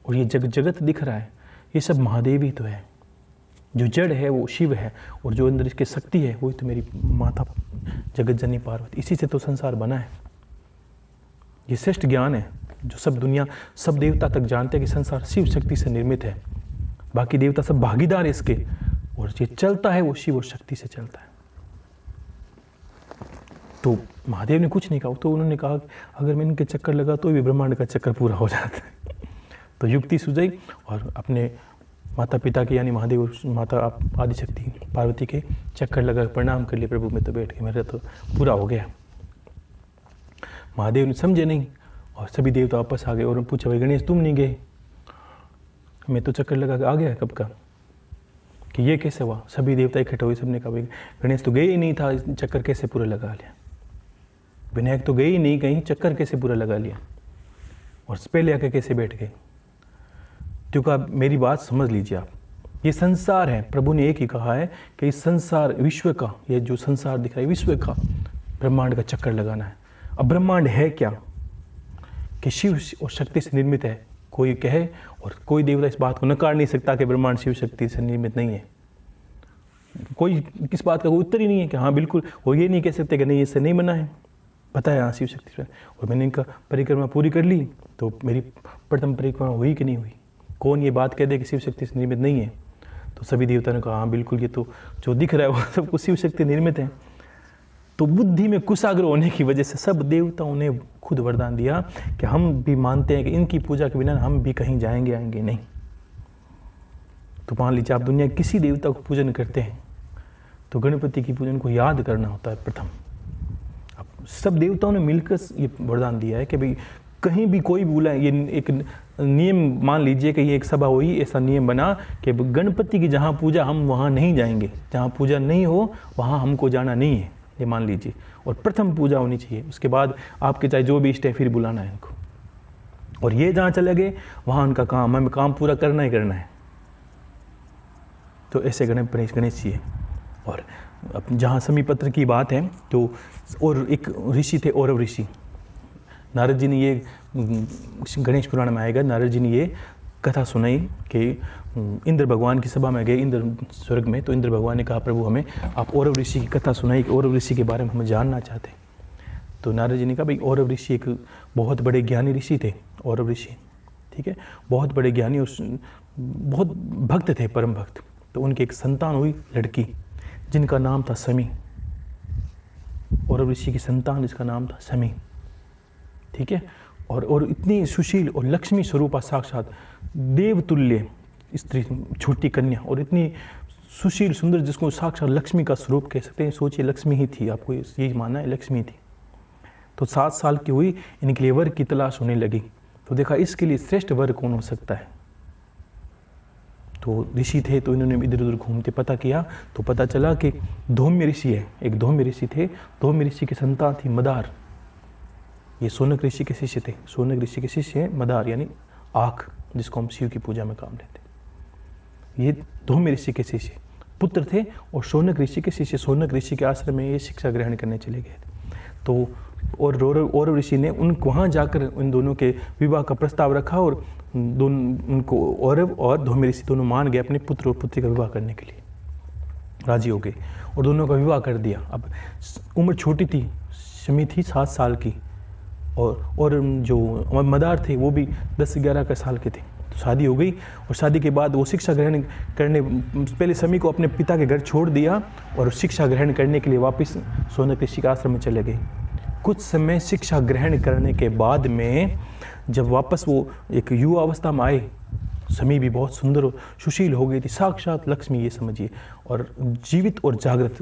और ये जगत दिख रहा है, ये सब महादेव ही तो है। जो जड़ है वो शिव है, और जो अंदर इसकी शक्ति है वही तो मेरी माता जगत जननी पार्वती, इसी से तो संसार बना है। ये श्रेष्ठ ज्ञान है जो सब दुनिया, सब देवता तक जानते हैं कि संसार शिव शक्ति से निर्मित है, बाकी देवता सब भागीदार है इसके, और ये चलता है वो शिव और शक्ति से चलता है। तो महादेव ने कुछ नहीं कहा, तो उन्होंने कहा अगर मैं इनके चक्कर लगा तो भी ब्रह्मांड का चक्कर पूरा हो जाता है। तो युक्ति सुझाई, और अपने माता पिता के यानी महादेव और माता आदिशक्ति पार्वती के चक्कर लगा प्रणाम कर लिए, प्रभु मैं तो बैठ के, मेरा तो पूरा हो गया। महादेव ने समझे नहीं, और सभी देवता वापस आ गए और पूछा भाई गणेश तुम नहीं गए? मैं तो चक्कर लगा के आ गया कब का, कि ये कैसे हुआ? सभी देवता इकट्ठे हुए, सबने कहा भाई गणेश तो गए ही नहीं था, चक्कर कैसे पूरा लगा लिया? विनायक तो गए ही नहीं कहीं, चक्कर कैसे पूरा लगा लिया? और पहले आके कैसे बैठ गए? क्योंकि आप मेरी बात समझ लीजिए, आप ये संसार है, प्रभु ने एक ही कहा है कि इस संसार विश्व का, ये जो संसार दिख रहा है विश्व का, ब्रह्मांड का चक्कर लगाना है। अब ब्रह्मांड है क्या कि शिव और शक्ति से निर्मित है, कोई कहे, और कोई देवता इस बात को नकार नहीं सकता कि ब्रह्मांड शिव शक्ति से निर्मित नहीं है। कोई किस बात का कोई उत्तर ही नहीं है कि हाँ बिल्कुल, वो ये नहीं कह सकते कि नहीं इससे नहीं बना है, पता है हाँ शिव शक्ति से। और मैंने इनका परिक्रमा पूरी कर ली, तो मेरी प्रथम परिक्रमा हुई कि नहीं हुई? कौन ये बात कह दे कि शिव शक्ति से निर्मित नहीं है? तो सभी देवता ने कहा हाँ बिल्कुल, ये तो जो दिख रहा है वो सब कुछ शिव शक्ति निर्मित है। तो बुद्धि में कुशाग्र होने की वजह से सब देवताओं ने खुद वरदान दिया कि हम भी मानते हैं कि इनकी पूजा के बिना हम भी कहीं जाएंगे आएंगे नहीं। तो मान लीजिए आप दुनिया किसी देवता को पूजन करते हैं, तो गणपति की पूजन को याद करना होता है प्रथम। अब सब देवताओं ने मिलकर ये वरदान दिया है कि भाई कहीं भी कोई बोला, ये एक नियम मान लीजिए कि ये एक सभा हुई, ऐसा नियम बना कि गणपति की जहाँ पूजा हम वहाँ नहीं जाएंगे, जहाँ पूजा नहीं हो वहाँ हमको जाना नहीं है, ये मान लीजिए। और प्रथम पूजा होनी चाहिए, उसके बाद आपके चाहे जो भी इष्ट है फिर बुलाना है इनको। और ये जहाँ चले गए वहाँ उनका काम, हमें काम पूरा करना ही करना है। तो ऐसे गणेश जी है। और जहाँ समीपत्र की बात है, तो और एक ऋषि थे, औरव ऋषि। नारद जी ने ये, गणेश पुराण में आएगा, नारद जी ने ये कथा सुनाई कि इंद्र भगवान की सभा में गए, इंद्र स्वर्ग में। तो इंद्र भगवान ने कहा प्रभु हमें आप औरव ऋषि की कथा सुनाई, कि औरव ऋषि के बारे में हम जानना चाहते हैं। तो नारद जी ने कहा भाई औरव ऋषि एक बहुत बड़े ज्ञानी ऋषि थे, औरव ऋषि, ठीक है, बहुत बड़े ज्ञानी और बहुत भक्त थे, परम भक्त। तो उनकी एक संतान हुई लड़की, जिनका नाम था समी। औरव ऋषि की संतान जिसका नाम था समी, ठीक है। और इतनी सुशील और लक्ष्मी स्वरूपा साक्षात देवतुल्य स्त्री, छोटी कन्या, और इतनी सुशील सुंदर जिसको साक्षात लक्ष्मी का स्वरूप कह सकते हैं। सोचिए लक्ष्मी ही थी, आपको यही मानना है, लक्ष्मी थी। तो 7 साल की हुई, इनके लिए वर की तलाश होने लगी। तो देखा इसके लिए श्रेष्ठ वर कौन हो सकता है। तो ऋषि थे, तो इन्होंने इधर उधर घूमते पता किया, तो पता चला कि धौम्य ऋषि है, एक धौम्य ऋषि थे। धौम्य ऋषि की संतान थी मदार। ये शौनक ऋषि के शिष्य थे। शौनक ऋषि के शिष्य है मदार, यानी आँख, जिसको हम शिव की पूजा में काम लेते। ये धौम्य ऋषि के शिष्य पुत्र थे और शौनक ऋषि के शिष्य शौनक ऋषि के आश्रम में ये शिक्षा ग्रहण करने चले गए थे। तो और औरव ऋषि ने वहाँ जाकर उन दोनों के विवाह का प्रस्ताव रखा, और दोनों उनको औरव और धौम्य ऋषि दोनों मान गए अपने पुत्र और पुत्री का विवाह करने के लिए, राजी हो गए और दोनों का विवाह कर दिया। अब उम्र छोटी थी, शमी थी 7 साल की, और जो मदार थे वो भी 10-11 साल के थे। तो शादी हो गई, और शादी के बाद वो शिक्षा ग्रहण करने, पहले शमी को अपने पिता के घर छोड़ दिया और शिक्षा ग्रहण करने के लिए वापस शौनक ऋषि के आश्रम में चले गए। कुछ समय शिक्षा ग्रहण करने के बाद में जब वापस वो एक युवा अवस्था में आए, शमी भी बहुत सुंदर और सुशील हो गई थी, साक्षात लक्ष्मी ये समझिए, और जीवित और जागृत।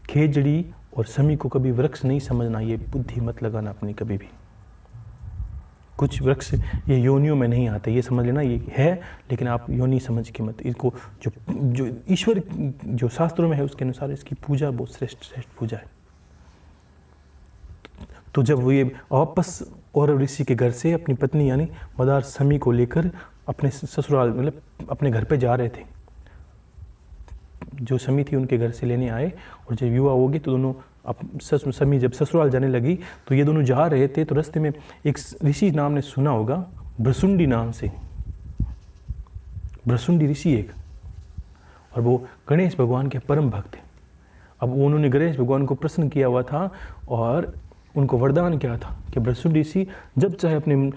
खेजड़ी और शमी को कभी वृक्ष नहीं समझना, ये बुद्धि मत लगाना अपनी कभी भी। कुछ वृक्ष ये योनियों में नहीं आते, ये समझ लेना, ये है, लेकिन आप योनि समझ के मत इसको। जो ईश्वर जो शास्त्रों में है उसके अनुसार इसकी पूजा बहुत श्रेष्ठ पूजा है। तो जब वो ये वापस औरव ऋषि के घर से अपनी पत्नी यानी मदार शमी को लेकर अपने ससुराल, मतलब अपने घर पे जा रहे थे, जो शमी थी उनके घर से लेने आए, और जब युवा होगी तो दोनों शमी जब ससुराल जाने लगी तो ये दोनों जा रहे थे। तो रास्ते में एक ऋषि नाम ने सुना होगा, भ्रसुंडी नाम से, भ्रसुंडी ऋषि एक, और वो गणेश भगवान के परम भक्त थे। अब उन्होंने गणेश भगवान को प्रसन्न किया हुआ था और उनको वरदान क्या था कि भ्रसुंडी ऋषि जब चाहे अपने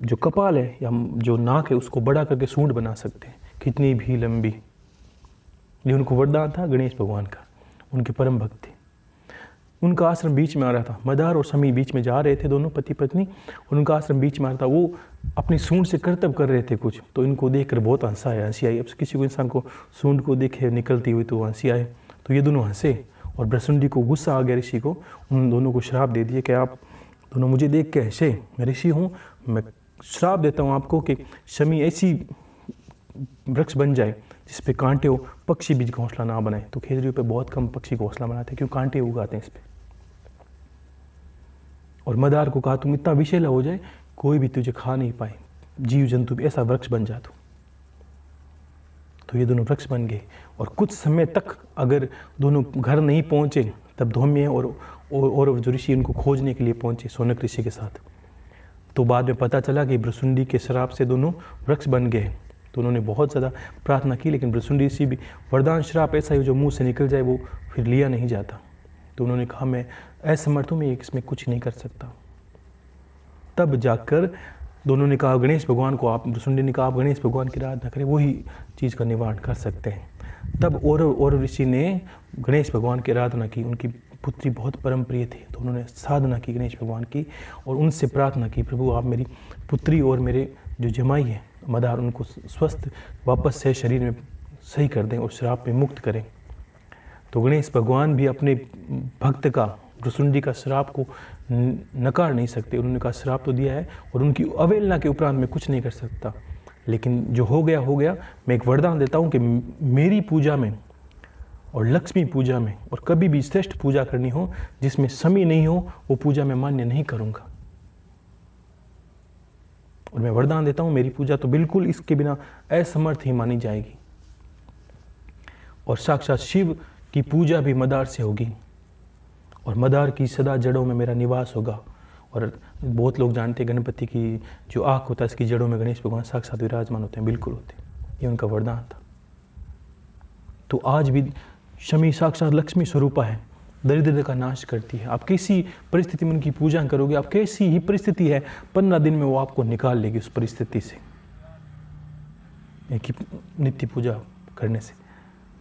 जो कपाल है या जो नाक है उसको बड़ा करके सूंड बना सकते हैं, कितनी भी लंबी। ये उनको वरदान था गणेश भगवान का, उनके परम भक्त थे। उनका आश्रम बीच में आ रहा था, मदार और शमी बीच में जा रहे थे, दोनों पति पत्नी, और उनका आश्रम बीच में आ रहा था। वो अपनी सूंड से कर्तव्य कर रहे थे कुछ, तो इनको देखकर बहुत हंसी आई। अब किसी को इंसान को सूंड को देखे निकलती हुई तो हंसी आए, तो ये दोनों हंसे, और भ्रसुंडी को गुस्सा आ गया ऋषि को। उन दोनों को श्राप दे दिए कि आप दोनों मुझे देख के हंसे, मैं ऋषि हूँ, मैं श्राप देता हूँ आपको कि शमी ऐसी वृक्ष बन जाए जिस पे कांटे हो, पक्षी भी घोंसला ना बनाए। तो खेजड़ियों पे बहुत कम पक्षी घोंसला बनाते हैं, क्यों कांटे उगाते हैं इस पे। और मदार को कहा तुम इतना विषैला हो जाए कोई भी तुझे खा नहीं पाए, जीव जंतु भी, ऐसा वृक्ष बन जा तू। तो ये दोनों वृक्ष बन गए, और कुछ समय तक अगर दोनों घर नहीं पहुंचे तब धौम्य और जो ऋषि उनको खोजने के लिए पहुंचे शौनक ऋषि के साथ। तो बाद में पता चला कि भ्रसुंडी के श्राप से दोनों वृक्ष बन गए। तो उन्होंने बहुत ज़्यादा प्रार्थना की, लेकिन भ्रसुंडी ऋषि भी, वरदान श्राप ऐसा ही जो मुंह से निकल जाए वो फिर लिया नहीं जाता। तो उन्होंने कहा मैं असमर्थ हूँ, मैं इसमें कुछ नहीं कर सकता। तब जाकर दोनों ने कहा गणेश भगवान को, आप भ्रसुंडी ने कहा आप गणेश भगवान की आराधना करें, वही चीज़ का निवारण कर सकते हैं। तब और ऋषि ने गणेश भगवान की आराधना की। उनकी पुत्री बहुत परम प्रिय थी, तो उन्होंने साधना की गणेश भगवान की, और उनसे प्रार्थना की प्रभु आप मेरी पुत्री और मेरे जो जमाई है मदार उनको स्वस्थ वापस से शरीर में सही कर दें और श्राप में मुक्त करें। तो गणेश भगवान भी अपने भक्त का, भ्रसुंडी का श्राप को नकार नहीं सकते। उन्होंने कहा श्राप तो दिया है और उनकी अवहेलना के उपरांत मैं कुछ नहीं कर सकता, लेकिन जो हो गया हो गया। मैं एक वरदान देता हूँ कि मेरी पूजा में और लक्ष्मी पूजा में और कभी भी श्रेष्ठ पूजा करनी हो जिसमें शमी नहीं हो, वो पूजा मैं मान्य नहीं करूँगा। और मैं वरदान देता हूँ मेरी पूजा तो बिल्कुल इसके बिना असमर्थ ही मानी जाएगी, और साक्षात शिव की पूजा भी मदार से होगी, और मदार की सदा जड़ों में मेरा निवास होगा। और बहुत लोग जानते हैं गणपति की जो आँख होता है इसकी जड़ों में गणेश भगवान साक्षात विराजमान होते हैं, बिल्कुल होते हैं। ये उनका वरदान था। तो आज भी शमी साक्षात लक्ष्मी स्वरूपा है, दरिद्रता का नाश करती है। आप किसी परिस्थिति में उनकी पूजा करोगे, आप कैसी ही परिस्थिति है 15 दिन में वो आपको निकाल लेगी उस परिस्थिति से, एक नित्य पूजा करने से।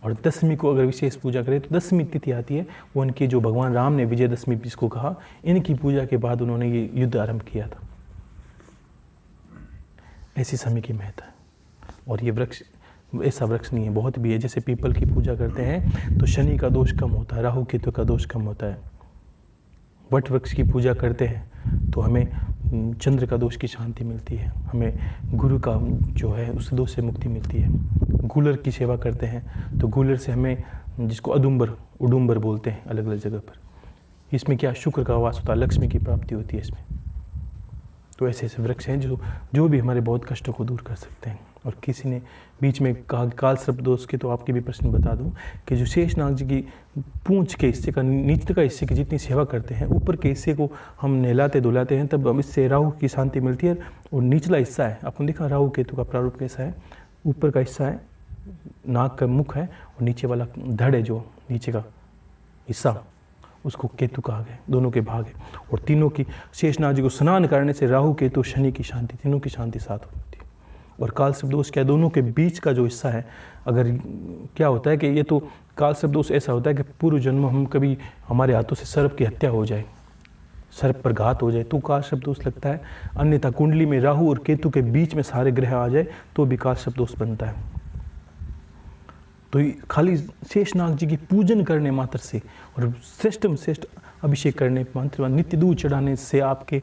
और दशमी को अगर विशेष पूजा करें तो दशमी तिथि आती है, वो उनकी जो भगवान राम ने विजयदशमी जिसको कहा, इनकी पूजा के बाद उन्होंने ये युद्ध आरंभ किया था। ऐसी समय की महत्ता है। और ये वृक्ष ऐसा वृक्ष नहीं है, बहुत भी है। जैसे पीपल की पूजा करते हैं तो शनि का दोष कम होता है, राहु केतु का दोष कम होता है। वट वृक्ष की पूजा करते हैं तो हमें चंद्र का दोष की शांति मिलती है, हमें गुरु का जो है उस दोष से मुक्ति मिलती है। गूलर की सेवा करते हैं तो गूलर से हमें, जिसको उडुम्बर बोलते हैं अलग अलग जगह पर, इसमें क्या शुक्र का वास होता है, लक्ष्मी की प्राप्ति होती है इसमें। तो ऐसे ऐसे वृक्ष हैं जो भी हमारे बहुत कष्टों को दूर कर सकते हैं। और किसी ने बीच में कहा काल सर्प दोष के, तो आपके भी प्रश्न बता दूं कि जो शेषनाग जी की पूंछ के हिस्से का, नीचे का हिस्से की जितनी सेवा करते हैं, ऊपर के हिस्से को हम नहलाते धुलाते हैं, तब हम इससे राहु की शांति मिलती है। और निचला हिस्सा है, आपने देखा राहु केतु का प्रारूप कैसा है, ऊपर का हिस्सा है, नाक का मुख है, और नीचे वाला धड़ है, जो नीचे का हिस्सा, उसको केतु कहा गया। दोनों के भाग है। और तीनों की, शेषनाग जी को स्नान करने से राहु केतु शनि की शांति, तीनों की शांति साथ होती है। और काल सर्प दोष क्या है, दोनों के बीच का जो हिस्सा है, अगर क्या होता है कि ये तो काल सर्प दोष ऐसा होता है कि पूर्व जन्म हम कभी हमारे हाथों से सर्प की हत्या हो जाए, सर्प पर घात हो जाए, तो काल सर्प दोष लगता है। अन्यथा कुंडली में राहु और केतु के बीच में सारे ग्रह आ जाए तो भी काल सर्प दोष बनता है। तो खाली शेषनाग जी की पूजन करने मात्र से और श्रेष्ठ अभिषेक करने मात्र, नित्य दूध चढ़ाने से आपके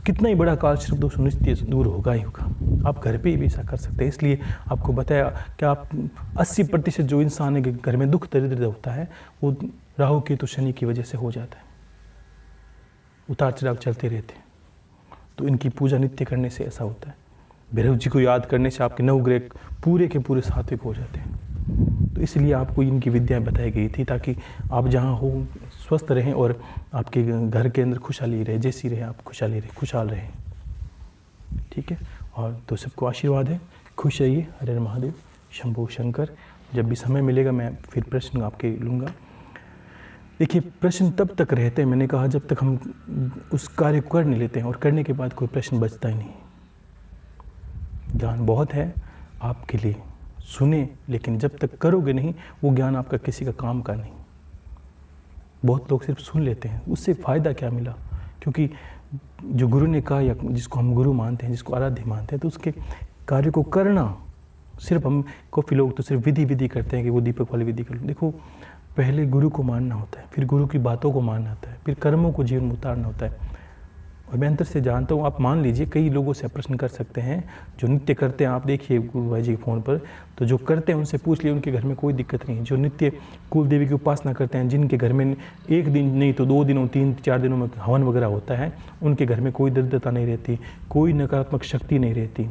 कितना ही बड़ा काल सर्प दोष नित्य दूर होगा ही होगा। आप घर पे भी ऐसा कर सकते हैं। इसलिए आपको बताया कि आप 80% जो इंसान के घर में दुख दरिद्र होता है वो राहु केतु शनि की वजह से हो जाता है, उतार चढ़ाव चलते रहते हैं। तो इनकी पूजा नित्य करने से ऐसा होता है। भैरव जी को याद करने से आपके 9 ग्रह पूरे के पूरे सात्विक हो जाते हैं। तो इसलिए आपको इनकी विद्याएं बताई गई थी, ताकि आप जहाँ हो स्वस्थ रहें और आपके घर के अंदर खुशहाली रहे, जैसी रहे आप खुशहाली रहे, खुशहाल रहें। ठीक है। और तो सबको आशीर्वाद है, खुश रहिए। हर हर महादेव, शंभो शंकर। जब भी समय मिलेगा मैं फिर प्रश्न आपके लूँगा। देखिए, प्रश्न तब तक रहते हैं, मैंने कहा, जब तक हम उस कार्य को कर नहीं लेते हैं, और करने के बाद कोई प्रश्न बचता ही नहीं। ज्ञान बहुत है आपके लिए, सुने, लेकिन जब तक करोगे नहीं वो ज्ञान आपका किसी का काम का नहीं। बहुत लोग सिर्फ सुन लेते हैं, उससे फ़ायदा क्या मिला? क्योंकि जो गुरु ने कहा, या जिसको हम गुरु मानते हैं, जिसको आराध्य मानते हैं, तो उसके कार्य को करना। सिर्फ हम काफ़ी लोग तो सिर्फ विधि करते हैं कि वो दीपक वाली विधि कर लो। देखो, पहले गुरु को मानना होता है, फिर गुरु की बातों को मानना होता है, फिर कर्मों को जीवन में उतारना होता है। और मैं अंतर से जानता हूँ, आप मान लीजिए, कई लोगों से प्रश्न कर सकते हैं जो नित्य करते हैं। आप देखिए गुरु भाई जी के फ़ोन पर, तो जो करते हैं उनसे पूछ लिए, उनके घर में कोई दिक्कत नहीं है। जो नित्य कुल देवी की उपासना करते हैं, जिनके घर में एक दिन नहीं तो 2 दिनों 3-4 दिनों में हवन वगैरह होता है, उनके घर में कोई दरिद्रता नहीं रहती, कोई नकारात्मक शक्ति नहीं रहती।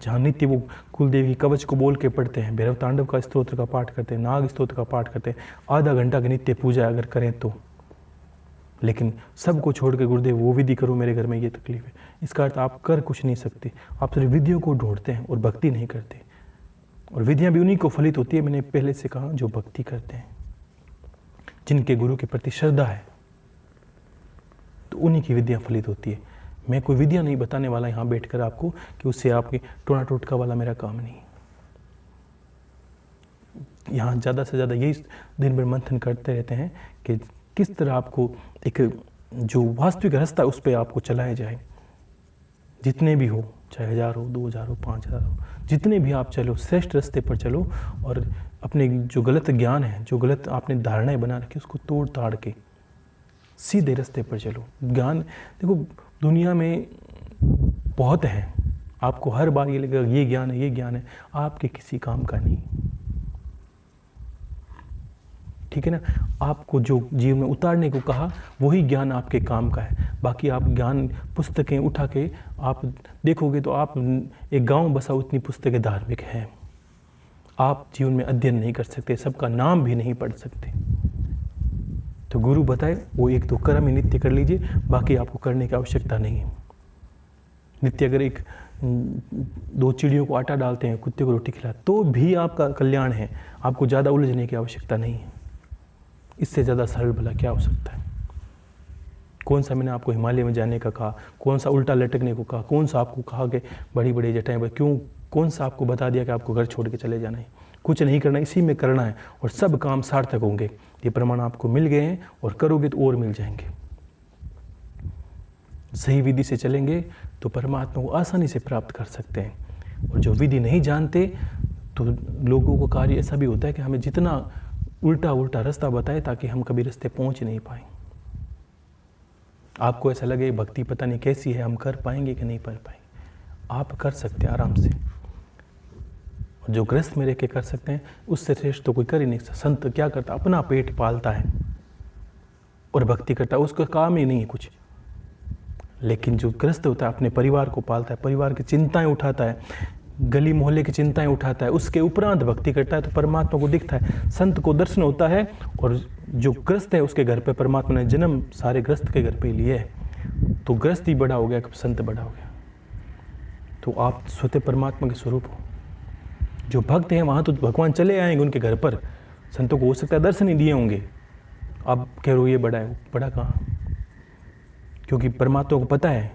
जहाँ नित्य वो कुल देवी की कवच को बोल के पढ़ते हैं, भैरव तांडव का स्तोत्र का पाठ करते हैं, नाग स्तोत्र का पाठ करते हैं, आधा घंटा की नित्य पूजा अगर करें तो। लेकिन सबको छोड़ के गुरुदेव वो विधि करो, मेरे घर में ये तकलीफ है, इसका अर्थ आप कर कुछ नहीं सकते। आप सिर्फ विधियों को ढूंढते हैं और भक्ति नहीं करते। और विधियाँ भी उन्हीं को फलित होती है, मैंने पहले से कहा, जो भक्ति करते हैं, जिनके गुरु के प्रति श्रद्धा है, तो उन्हीं की विद्या फलित होती है। मैं कोई विद्या नहीं बताने वाला यहाँ बैठकर आपको कि उससे आपके टोना टोटका वाला मेरा काम नहीं। यहाँ ज़्यादा से ज़्यादा यही दिन भर मंथन करते रहते हैं कि किस तरह आपको एक जो वास्तविक रास्ता उस पर आपको चलाया जाए। जितने भी हो, चाहे 1000 हो, 2000 हो, 5000 हो, जितने भी आप चलो, श्रेष्ठ रास्ते पर चलो। और अपने जो गलत ज्ञान है, जो गलत आपने धारणाएं बना रखी, उसको तोड़ ताड़ के सीधे रास्ते पर चलो। ज्ञान देखो, दुनिया में बहुत है, आपको हर बार ये लगेगा ये ज्ञान है, ये ज्ञान है, आपके किसी काम का नहीं। ठीक है ना? आपको जो जीवन में उतारने को कहा वही ज्ञान आपके काम का है। बाकी आप ज्ञान पुस्तकें उठा के आप देखोगे तो आप एक गांव बसा उतनी पुस्तकें धार्मिक हैं, आप जीवन में अध्ययन नहीं कर सकते, सबका नाम भी नहीं पढ़ सकते। तो गुरु बताए वो 1-2 कर्म ही नित्य कर लीजिए, बाकी आपको करने की आवश्यकता नहीं है। नित्य अगर 2 चिड़ियों को आटा डालते हैं, कुत्ते को रोटी खिलाते, तो भी आपका कल्याण है। आपको ज़्यादा उलझने की आवश्यकता नहीं है। इससे ज़्यादा सरल भला क्या हो सकता है? कौन सा मैंने आपको हिमालय में जाने का कहा, कौन सा उल्टा लटकने को कहा, कौन सा आपको कहा कि बड़ी बड़ी जटाएं, क्यों, कौन सा आपको बता दिया कि आपको घर छोड़ के चले जाना है? कुछ नहीं करना, इसी में करना है और सब काम सार्थक होंगे। ये प्रमाण आपको मिल गए हैं और करोगे तो और मिल जाएंगे। सही विधि से चलेंगे तो परमात्मा को आसानी से प्राप्त कर सकते हैं। और जो विधि नहीं जानते तो लोगों को कार्य ऐसा भी होता है कि हमें जितना उल्टा उल्टा रास्ता बताए ताकि हम कभी रास्ते पहुंच नहीं पाए। आपको ऐसा लगे भक्ति पता नहीं कैसी है, हम कर पाएंगे कि नहीं कर पाएंगे। आप कर सकते हैं आराम से, और जो ग्रस्त में रह के कर सकते हैं उससे श्रेष्ठ तो कोई कर ही नहीं सकता। संत क्या करता, अपना पेट पालता है और भक्ति करता है, उसका काम ही नहीं है कुछ। लेकिन जो ग्रस्त होता है अपने परिवार को पालता है, परिवार की चिंताएं उठाता है, गली मोहल्ले की चिंताएं उठाता है, उसके उपरांत भक्ति करता है तो परमात्मा को दिखता है, संत को दर्शन होता है। और जो ग्रस्त है उसके घर पे परमात्मा ने जन्म सारे ग्रस्त के घर पे लिए है, तो ग्रस्त ही बड़ा हो गया, संत बड़ा हो गया। तो आप स्वतः परमात्मा के स्वरूप हो। जो भक्त हैं वहाँ तो भगवान चले आएंगे उनके घर पर, संतों को हो सकता है दर्शन ही दिए होंगे। आप कह रहे हो ये बड़ा है, बड़ा कहाँ? क्योंकि परमात्मा को पता है,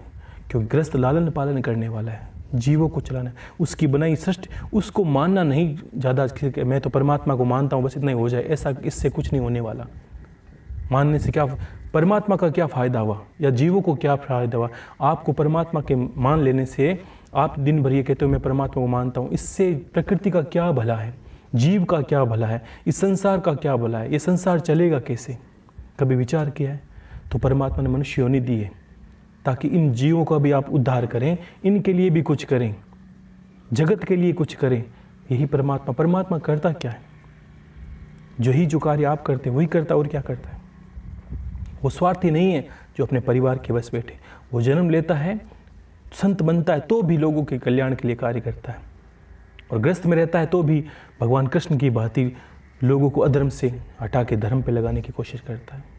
क्योंकि ग्रस्त लालन पालन करने वाला है, जीवों को चलाना है, उसकी बनाई सृष्टि, उसको मानना नहीं ज़्यादा। मैं तो परमात्मा को मानता हूँ बस इतना ही हो जाए, ऐसा इससे कुछ नहीं होने वाला। मानने से क्या, परमात्मा का क्या फ़ायदा हुआ या जीवों को क्या फ़ायदा हुआ? आपको परमात्मा के मान लेने से आप दिन भर ये कहते हो मैं परमात्मा को मानता हूँ, इससे प्रकृति का क्या भला है, जीव का क्या भला है, इस संसार का क्या भला है, ये संसार चलेगा कैसे? कभी विचार किया है? तो परमात्मा ने मनुष्य योनि दी है ताकि इन जीवों का भी आप उद्धार करें, इनके लिए भी कुछ करें, जगत के लिए कुछ करें। यही परमात्मा करता क्या है? जो कार्य आप करते हैं वही करता, और क्या करता है? वो स्वार्थी नहीं है जो अपने परिवार के बस बैठे, वो जन्म लेता है, संत बनता है तो भी लोगों के कल्याण के लिए कार्य करता है, और ग्रस्त में रहता है तो भी भगवान कृष्ण की भांति लोगों को अधर्म से हटा के धर्म पे लगाने की कोशिश करता है।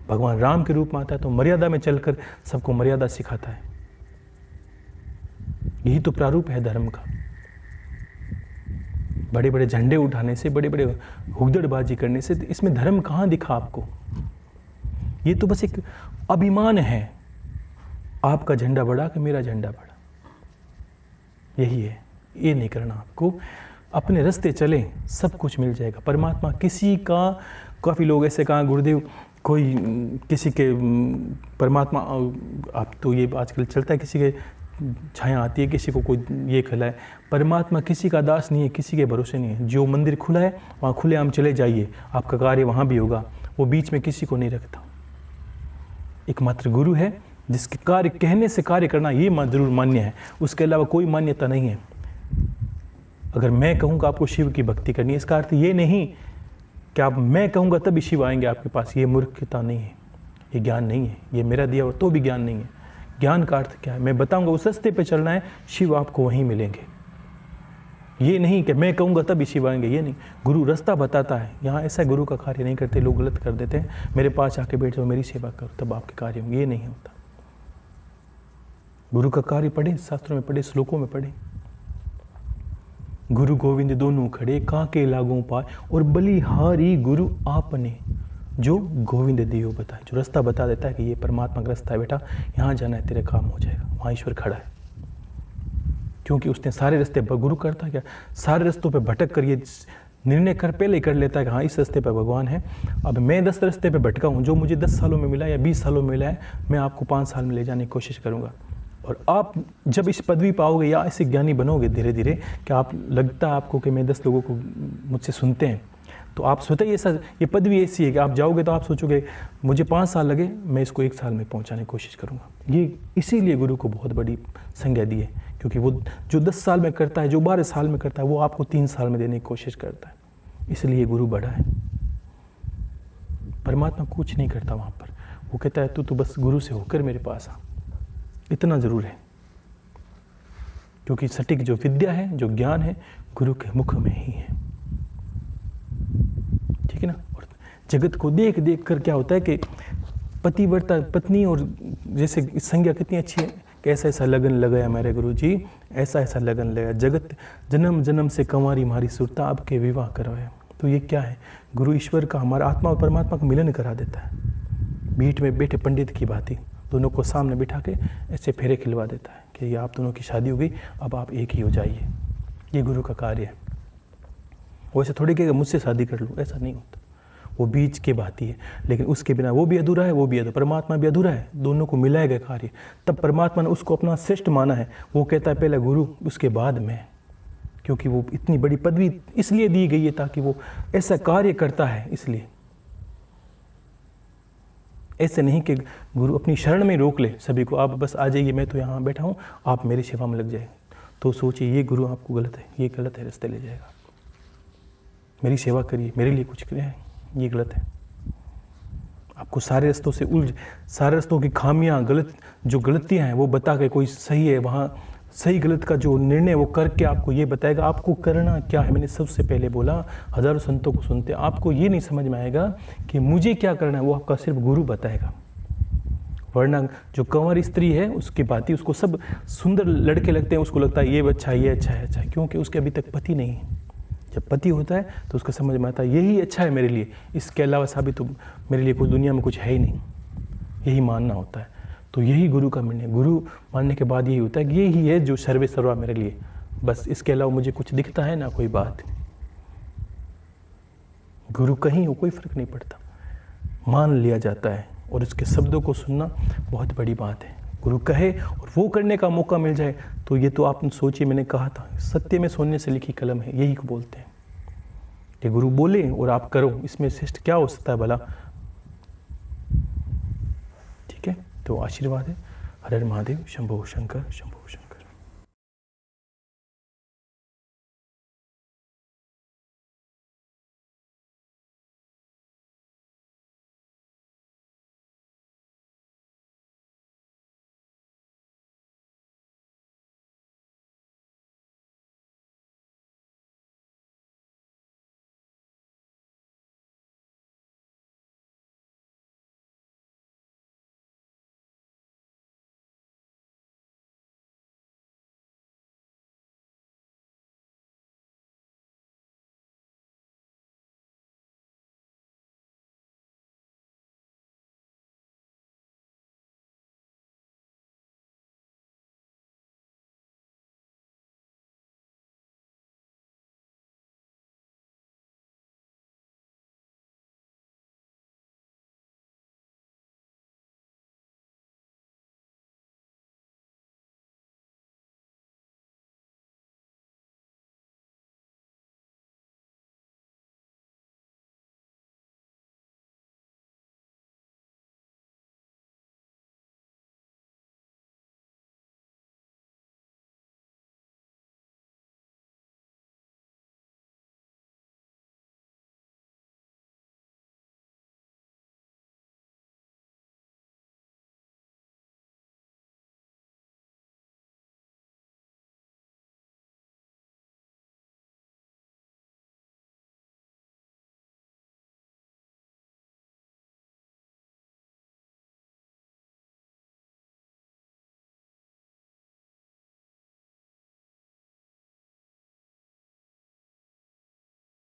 भगवान राम के रूप में आता है तो मर्यादा में चलकर सबको मर्यादा सिखाता है। यही तो प्रारूप है धर्म का। बड़े बड़े झंडे उठाने से, बड़े बड़े हुगदड़बाजी करने से इसमें धर्म कहाँ दिखा आपको? ये तो बस एक अभिमान है, आपका झंडा बड़ा कि मेरा झंडा बड़ा, यही है। ये नहीं करना आपको, अपने रास्ते चले, सब कुछ मिल जाएगा। परमात्मा किसी का, काफ़ी लोग ऐसे कहा गुरुदेव कोई किसी के परमात्मा, आप तो ये आजकल चलता है, किसी के छाया आती है, किसी को कोई ये खिलाए। परमात्मा किसी का दास नहीं है, किसी के भरोसे नहीं है। जो मंदिर खुला है वहाँ खुलेआम चले जाइए, आपका कार्य वहाँ भी होगा, वो बीच में किसी को नहीं रखता। एकमात्र गुरु है जिसके कार्य कहने से कार्य करना ये जरूर मान्य है, उसके अलावा कोई मान्यता नहीं है। अगर मैं कहूँगा आपको शिव की भक्ति करनी है, इसका अर्थ ये नहीं कि आप मैं कहूँगा तभी शिव आएंगे आपके पास, ये मूर्खता नहीं है, ये ज्ञान नहीं है, ये मेरा दिया हुआ तो भी ज्ञान नहीं है। ज्ञान का अर्थ क्या है? मैं बताऊँगा उस रास्ते पे चलना है, शिव आपको वहीं मिलेंगे। ये नहीं कि मैं कहूँगा तभी शिव आएंगे, ये नहीं। गुरु रास्ता बताता है। यहाँ ऐसा गुरु का कार्य नहीं करते, लोग गलत कर देते हैं, मेरे पास आके बैठ जाओ, मेरी सेवा करो तब आपके कार्य होंगे, ये नहीं होता। गुरु का कार्य पढ़े, शास्त्रों में पढ़े, श्लोकों में पढ़े। गुरु गोविंद दोनों खड़े, काके लागों पाए, और बलिहारी गुरु आपने, जो गोविंद दियो बताए, जो रास्ता बता देता है कि ये परमात्मा का रास्ता है बेटा, यहाँ जाना है, तेरे काम हो जाएगा, वहाँ ईश्वर खड़ा है। क्योंकि उसने सारे रास्ते पर, गुरु करता क्या, सारे रास्तों पे भटक कर ये निर्णय कर पहले कर लेता है कि हाँ इस रास्ते पर भगवान है। अब मैं 10 रास्ते पे भटका हूँ, जो मुझे 10 सालों में मिला या 20 सालों में मिला है, मैं आपको 5 साल में ले जाने की कोशिश करूँगा। और आप जब इस पदवी पाओगे या ऐसे ज्ञानी बनोगे धीरे धीरे कि आप लगता है आपको कि मैं 10 लोगों को मुझसे सुनते हैं, तो आप स्वतः ये पदवी ऐसी है कि आप जाओगे तो आप सोचोगे मुझे 5 साल लगे, मैं इसको 1 साल में पहुंचाने की कोशिश करूंगा। ये इसीलिए गुरु को बहुत बड़ी संज्ञा दी है, क्योंकि वो जो 10 साल में करता है, जो 12 साल में करता है, वो आपको 3 साल में देने की कोशिश करता है। इसलिए गुरु बड़ा है। परमात्मा कुछ नहीं करता वहाँ पर, वो कहता है तू तो बस गुरु से होकर मेरे पास आ, इतना ज़रूर है। क्योंकि सटीक जो विद्या है, जो ज्ञान है, गुरु के मुख में ही है, ठीक है ना। और जगत को देख देख कर क्या होता है कि पतिव्रता पत्नी, और जैसे संज्ञा कितनी अच्छी है कि ऐसा ऐसा लगन लगाया मेरे गुरु जी, ऐसा ऐसा लगन लगाया, जगत जन्म जन्म से कंवारी मारी सुरता, आपके विवाह करवाया। तो ये क्या है? गुरु ईश्वर का, हमारा आत्मा और परमात्मा का मिलन करा देता है। बीच में बैठे पंडित की भांति दोनों को सामने बिठा के ऐसे फेरे खिलवा देता है कि ये आप दोनों की शादी हो गई, अब आप एक ही हो जाइए। ये गुरु का कार्य है। वैसे थोड़ी कि मुझसे शादी कर लूँ, ऐसा नहीं होता। वो बीज के भांति है, लेकिन उसके बिना वो भी अधूरा है, वो भी अधूरा, परमात्मा भी अधूरा है, दोनों को मिलाया गया कार्य। तब परमात्मा ने उसको अपना श्रेष्ठ माना है। वो कहता है पहले गुरु, उसके बाद मैं, क्योंकि वो इतनी बड़ी पदवी इसलिए दी गई है ताकि वो ऐसा कार्य करता है। इसलिए ऐसे नहीं कि गुरु अपनी शरण में रोक ले सभी को, आप बस आ जाइए, मैं तो यहाँ बैठा हूँ, आप मेरी सेवा में लग जाए। तो सोचिए ये गुरु आपको गलत है, ये गलत है, रास्ते ले जाएगा। मेरी सेवा करिए, मेरे लिए कुछ करें, ये गलत है। आपको सारे रास्तों से सारे रास्तों की खामियां, जो गलतियां हैं वो बता के, कोई सही है वहाँ सही गलत का जो निर्णय वो करके आपको ये बताएगा आपको करना क्या है। मैंने सबसे पहले बोला, हजारों संतों को सुनते, आपको ये नहीं समझ में आएगा कि मुझे क्या करना है, वो आपका सिर्फ गुरु बताएगा। वरना जो कंवर स्त्री है उसकी बात ही, उसको सब सुंदर लड़के लगते हैं, उसको लगता है ये अच्छा है, ये अच्छा है, अच्छा है, क्योंकि उसके अभी तक पति नहीं है। जब पति होता है तो उसको समझ में आता है यही अच्छा है मेरे लिए, इसके अलावा साबित तो मेरे लिए कोई दुनिया में कुछ है ही नहीं, यही मानना होता है। तो यही गुरु का निर्णय, गुरु मानने के बाद यही होता है कि यही है जो सर्वे सर्वा मेरे लिए, बस इसके अलावा मुझे कुछ दिखता है ना कोई बात। गुरु कहीं हो कोई फर्क नहीं पड़ता, मान लिया जाता है, और उसके शब्दों को सुनना बहुत बड़ी बात है। गुरु कहे और वो करने का मौका मिल जाए तो ये तो आप सोचिए, मैंने कहा था सत्य में सोने से लिखी कलम है, यही को बोलते हैं कि गुरु बोले और आप करो, इसमें श्रेष्ठ क्या हो सकता है भला। ठीक है, तो आशीर्वाद है। हर हर महादेव, शंभो शंकर, शंभो शंकर।